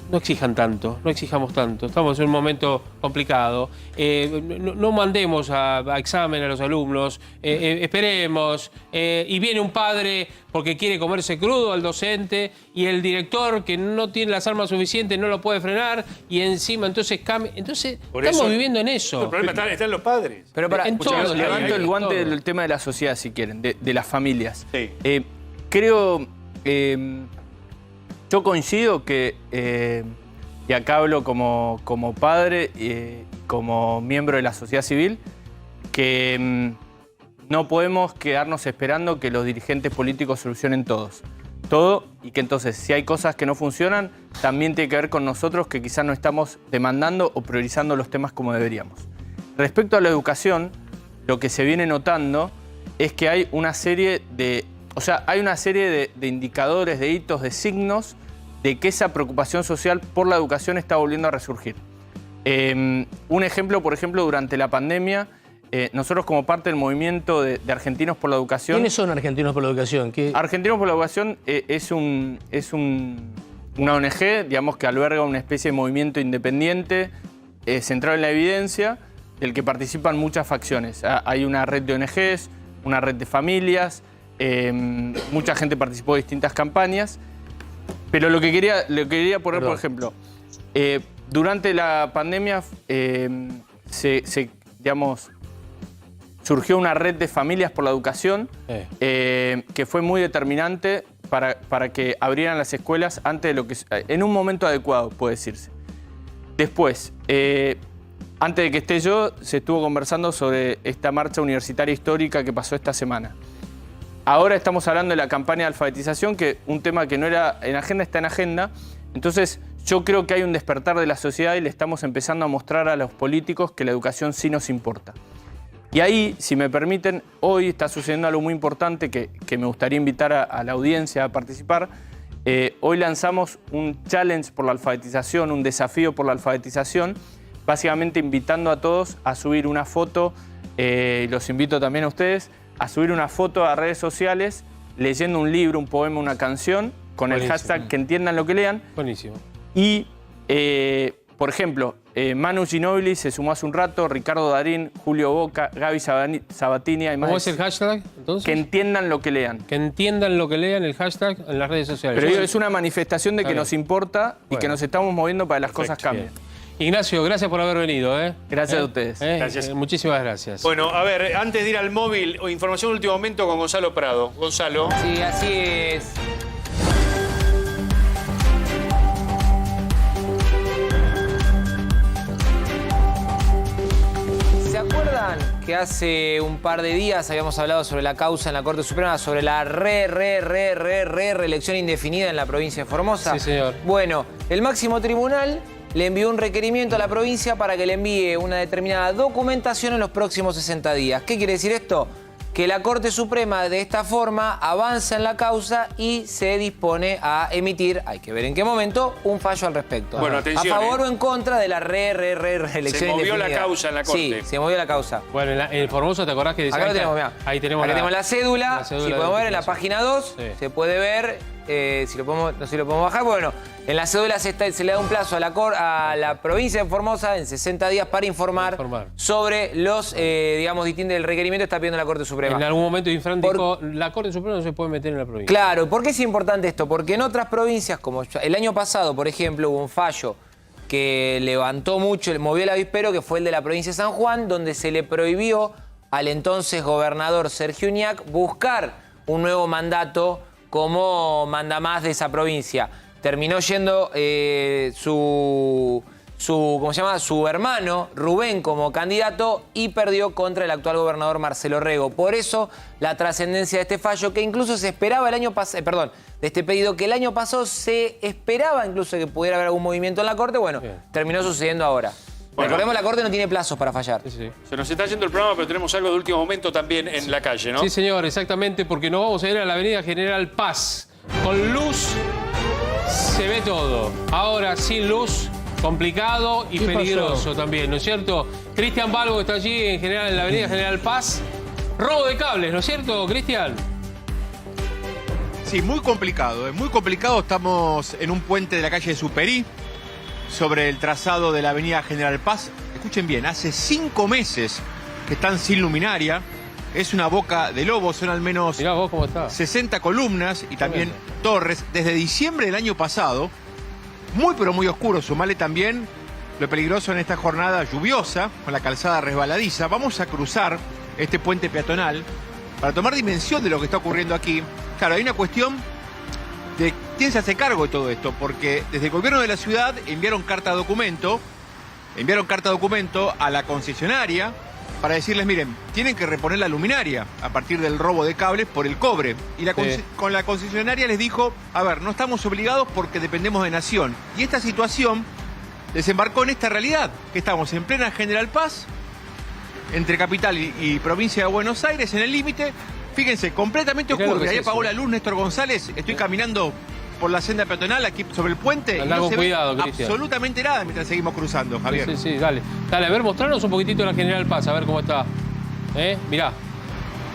no exijan tanto, no exijamos tanto, estamos en un momento complicado, no mandemos a examen a los alumnos, esperemos, y viene un padre porque quiere comerse crudo al docente y el director que no tiene las armas suficientes no lo puede frenar y encima entonces cambia. Entonces estamos viviendo en eso. El problema está en los padres. Pero levanto el guante del tema de la sociedad, si quieren, de las familias. Sí. Creo... yo coincido que, y acá hablo como padre, como miembro de la sociedad civil, que no podemos quedarnos esperando que los dirigentes políticos solucionen todo, y que entonces si hay cosas que no funcionan, también tiene que ver con nosotros que quizás no estamos demandando o priorizando los temas como deberíamos. Respecto a la educación, lo que se viene notando es que hay una serie de indicadores, de hitos, de signos de que esa preocupación social por la educación está volviendo a resurgir. Un ejemplo, por ejemplo, durante la pandemia, nosotros como parte del movimiento de Argentinos por la Educación... ¿Quiénes son Argentinos por la Educación? Argentinos por la Educación es una ONG, digamos, que alberga una especie de movimiento independiente, centrado en la evidencia, del que participan muchas facciones. Hay una red de ONGs, una red de familias, mucha gente participó de distintas campañas, pero lo que quería poner, por ejemplo, durante la pandemia surgió una red de familias por la educación que fue muy determinante para que abrieran las escuelas antes de lo que en un momento adecuado, puede decirse. Después, antes de que esté yo, se estuvo conversando sobre esta marcha universitaria histórica que pasó esta semana. Ahora estamos hablando de la campaña de alfabetización, que un tema que no era en agenda está en agenda. Entonces, yo creo que hay un despertar de la sociedad y le estamos empezando a mostrar a los políticos que la educación sí nos importa. Y ahí, si me permiten, hoy está sucediendo algo muy importante que me gustaría invitar a la audiencia a participar. Hoy lanzamos un challenge por la alfabetización, un desafío por la alfabetización, básicamente invitando a todos a subir una foto, los invito también a ustedes, a subir una foto a redes sociales leyendo un libro, un poema, una canción, con el hashtag que entiendan lo que lean. Buenísimo. Y, por ejemplo, Manu Ginóbili se sumó hace un rato, Ricardo Darín, Julio Boca, Gaby Sabatini. ¿Cómo es el hashtag, entonces? Que entiendan lo que lean. Que entiendan lo que lean, el hashtag en las redes sociales. Pero es una manifestación de que nos importa y que nos estamos moviendo para que las cosas cambien. Ignacio, gracias por haber venido. Gracias a ustedes. Gracias. Muchísimas gracias. Bueno, a ver, antes de ir al móvil, información de último momento con Gonzalo Prado. Gonzalo. Sí, así es. ¿Se acuerdan que hace un par de días habíamos hablado sobre la causa en la Corte Suprema, sobre la reelección indefinida en la provincia de Formosa? Sí, señor. Bueno, el máximo tribunal le envió un requerimiento a la provincia para que le envíe una determinada documentación en los próximos 60 días. ¿Qué quiere decir esto? Que la Corte Suprema de esta forma avanza en la causa y se dispone a emitir, hay que ver en qué momento, un fallo al respecto. Bueno, atención, a favor o en contra de la reelección Se movió indefinida. la causa en la Corte. Sí, se movió la causa. Bueno, en Formosa, ¿te acordás que decía? Acá lo tenemos, mirá. Ahí tenemos, Acá tenemos la cédula. la cédula Si de podemos ver en la identificación. página 2, se puede ver, si lo podemos, no sé si lo podemos bajar. Bueno, en la cédula se le da un plazo a la provincia de Formosa en 60 días para informar sobre los, digamos, distintos del requerimiento que está pidiendo la Corte Suprema. En algún momento Infran dijo, la Corte Suprema no se puede meter en la provincia. Claro, ¿por qué es importante esto? Porque en otras provincias, como el año pasado, por ejemplo, hubo un fallo que levantó mucho, movió el avispero, que fue el de la provincia de San Juan, donde se le prohibió al entonces gobernador Sergio Uñac buscar un nuevo mandato como mandamás de esa provincia. Terminó yendo ¿cómo se llama? Su hermano Rubén como candidato y perdió contra el actual gobernador Marcelo Rego. Por eso la trascendencia de este fallo, que incluso se esperaba el año pasado, de este pedido, que el año pasado se esperaba incluso que pudiera haber algún movimiento en la Corte, bueno, terminó sucediendo ahora. Bueno. Recordemos, la Corte no tiene plazos para fallar. Se nos está yendo el programa, pero tenemos algo de último momento también en la calle, ¿no? Sí, señor, exactamente, porque nos vamos a ir a la avenida General Paz. Con luz se ve todo. Ahora, sin luz, complicado y peligroso también, ¿no es cierto? Cristian Balbo está allí en la avenida General Paz. Robo de cables, ¿no es cierto, Cristian? Sí, muy complicado. Muy complicado. Estamos en un puente de la calle de Superí, sobre el trazado de la avenida General Paz. Escuchen bien, hace 5 meses que están sin luminaria. Es una boca de lobo, son al menos 60 columnas y también torres. Desde diciembre del año pasado, muy pero muy oscuro. Sumale también lo peligroso en esta jornada lluviosa, con la calzada resbaladiza. Vamos a cruzar este puente peatonal para tomar dimensión de lo que está ocurriendo aquí. Claro, hay una cuestión de quién se hace cargo de todo esto, porque desde el gobierno de la ciudad enviaron carta documento a la concesionaria para decirles, miren, tienen que reponer la luminaria a partir del robo de cables por el cobre. Y con la concesionaria les dijo, a ver, no estamos obligados porque dependemos de Nación. Y esta situación desembarcó en esta realidad, que estamos en plena General Paz, entre capital y provincia de Buenos Aires, en el límite. Fíjense, completamente oscuro. Ahí apagó la luz Néstor González. Estoy caminando por la senda peatonal aquí sobre el puente. Andá con cuidado, Cristian. Absolutamente nada mientras seguimos cruzando, Javier. Sí, dale. Dale, a ver, mostrarnos un poquitito la General Paz, a ver cómo está. Mirá.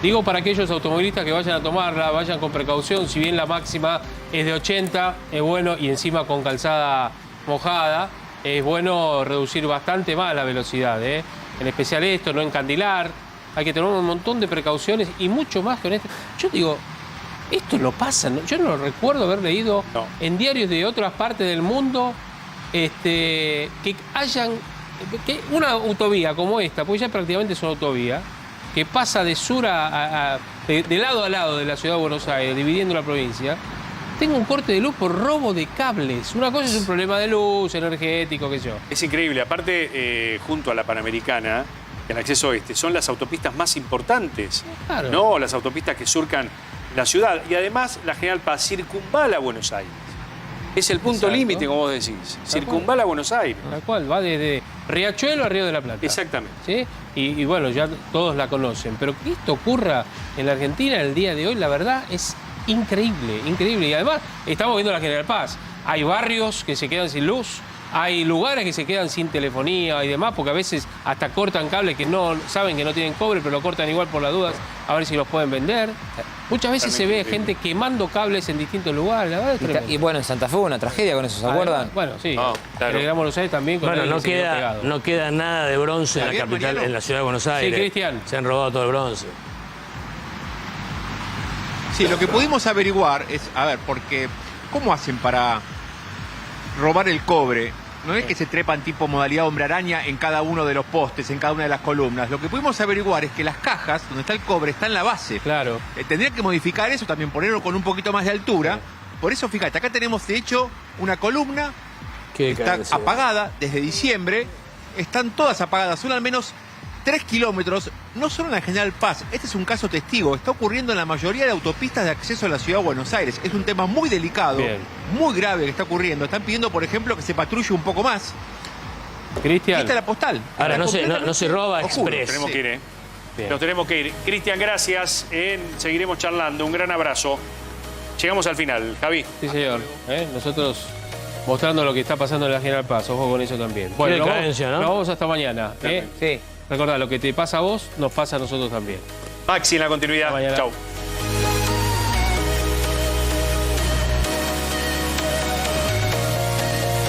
Digo para aquellos automovilistas que vayan a tomarla, vayan con precaución. Si bien la máxima es de 80, es bueno, y encima con calzada mojada, es bueno reducir bastante más la velocidad, En especial esto, no encandilar. Hay que tener un montón de precauciones y mucho más con esto. Yo digo, esto no pasa, ¿no? Yo no recuerdo haber leído en diarios de otras partes del mundo que una autovía como esta, porque ya prácticamente es una autovía, que pasa de sur de lado a lado de la ciudad de Buenos Aires, dividiendo la provincia, tengo un corte de luz por robo de cables. Una cosa es un problema de luz, energético, qué sé yo. Es increíble. Aparte, junto a la Panamericana, el acceso oeste, son las autopistas más importantes, claro, ¿no? Las autopistas que surcan la ciudad. Y además, la General Paz circunvala Buenos Aires. Es el punto límite, como vos decís. Circunvala Buenos Aires. La cual va desde Riachuelo a Río de la Plata. Exactamente. ¿Sí? Y bueno, ya todos la conocen. Pero que esto ocurra en la Argentina el día de hoy, la verdad, es increíble, increíble. Y además, estamos viendo la General Paz. Hay barrios que se quedan sin luz. Hay lugares que se quedan sin telefonía y demás, porque a veces hasta cortan cables que no saben que no tienen cobre, pero lo cortan igual por las dudas, a ver si los pueden vender. Muchas veces se ve gente quemando cables en distintos lugares. La verdad es tremendo. Y bueno, en Santa Fe hubo una tragedia con eso, ¿se acuerdan? Bueno, sí. Claro. El Gran Buenos Aires también. Bueno, no queda nada de bronce en la capital, en la ciudad de Buenos Aires. Sí, Cristian. Se han robado todo el bronce. Sí, lo que pudimos averiguar es, a ver, porque ¿cómo hacen para robar el cobre? No es que se trepan tipo modalidad hombre araña en cada uno de los postes, en cada una de las columnas. Lo que pudimos averiguar es que las cajas, donde está el cobre, está en la base. Claro. Tendría que modificar eso, también ponerlo con un poquito más de altura. Por eso, fíjate, acá tenemos de hecho una columna que está apagada desde diciembre. Están todas apagadas, son al menos 3 kilómetros, no solo en la General Paz. Este es un caso testigo, está ocurriendo en la mayoría de autopistas de acceso a la ciudad de Buenos Aires. Es un tema muy delicado, muy grave que está ocurriendo. Están pidiendo, por ejemplo, que se patrulle un poco más. Cristian. Esta es la postal. Ahora no se roba oscuro. express. Tenemos que ir, Nos tenemos que ir. Cristian, gracias. Seguiremos charlando. Un gran abrazo. Llegamos al final. Javi. Sí, señor. Nosotros mostrando lo que está pasando en la General Paz. Ojo con eso también. Bueno, nos vamos hasta mañana. Sí. Recordá, lo que te pasa a vos, nos pasa a nosotros también. Maxi en la continuidad. Chau.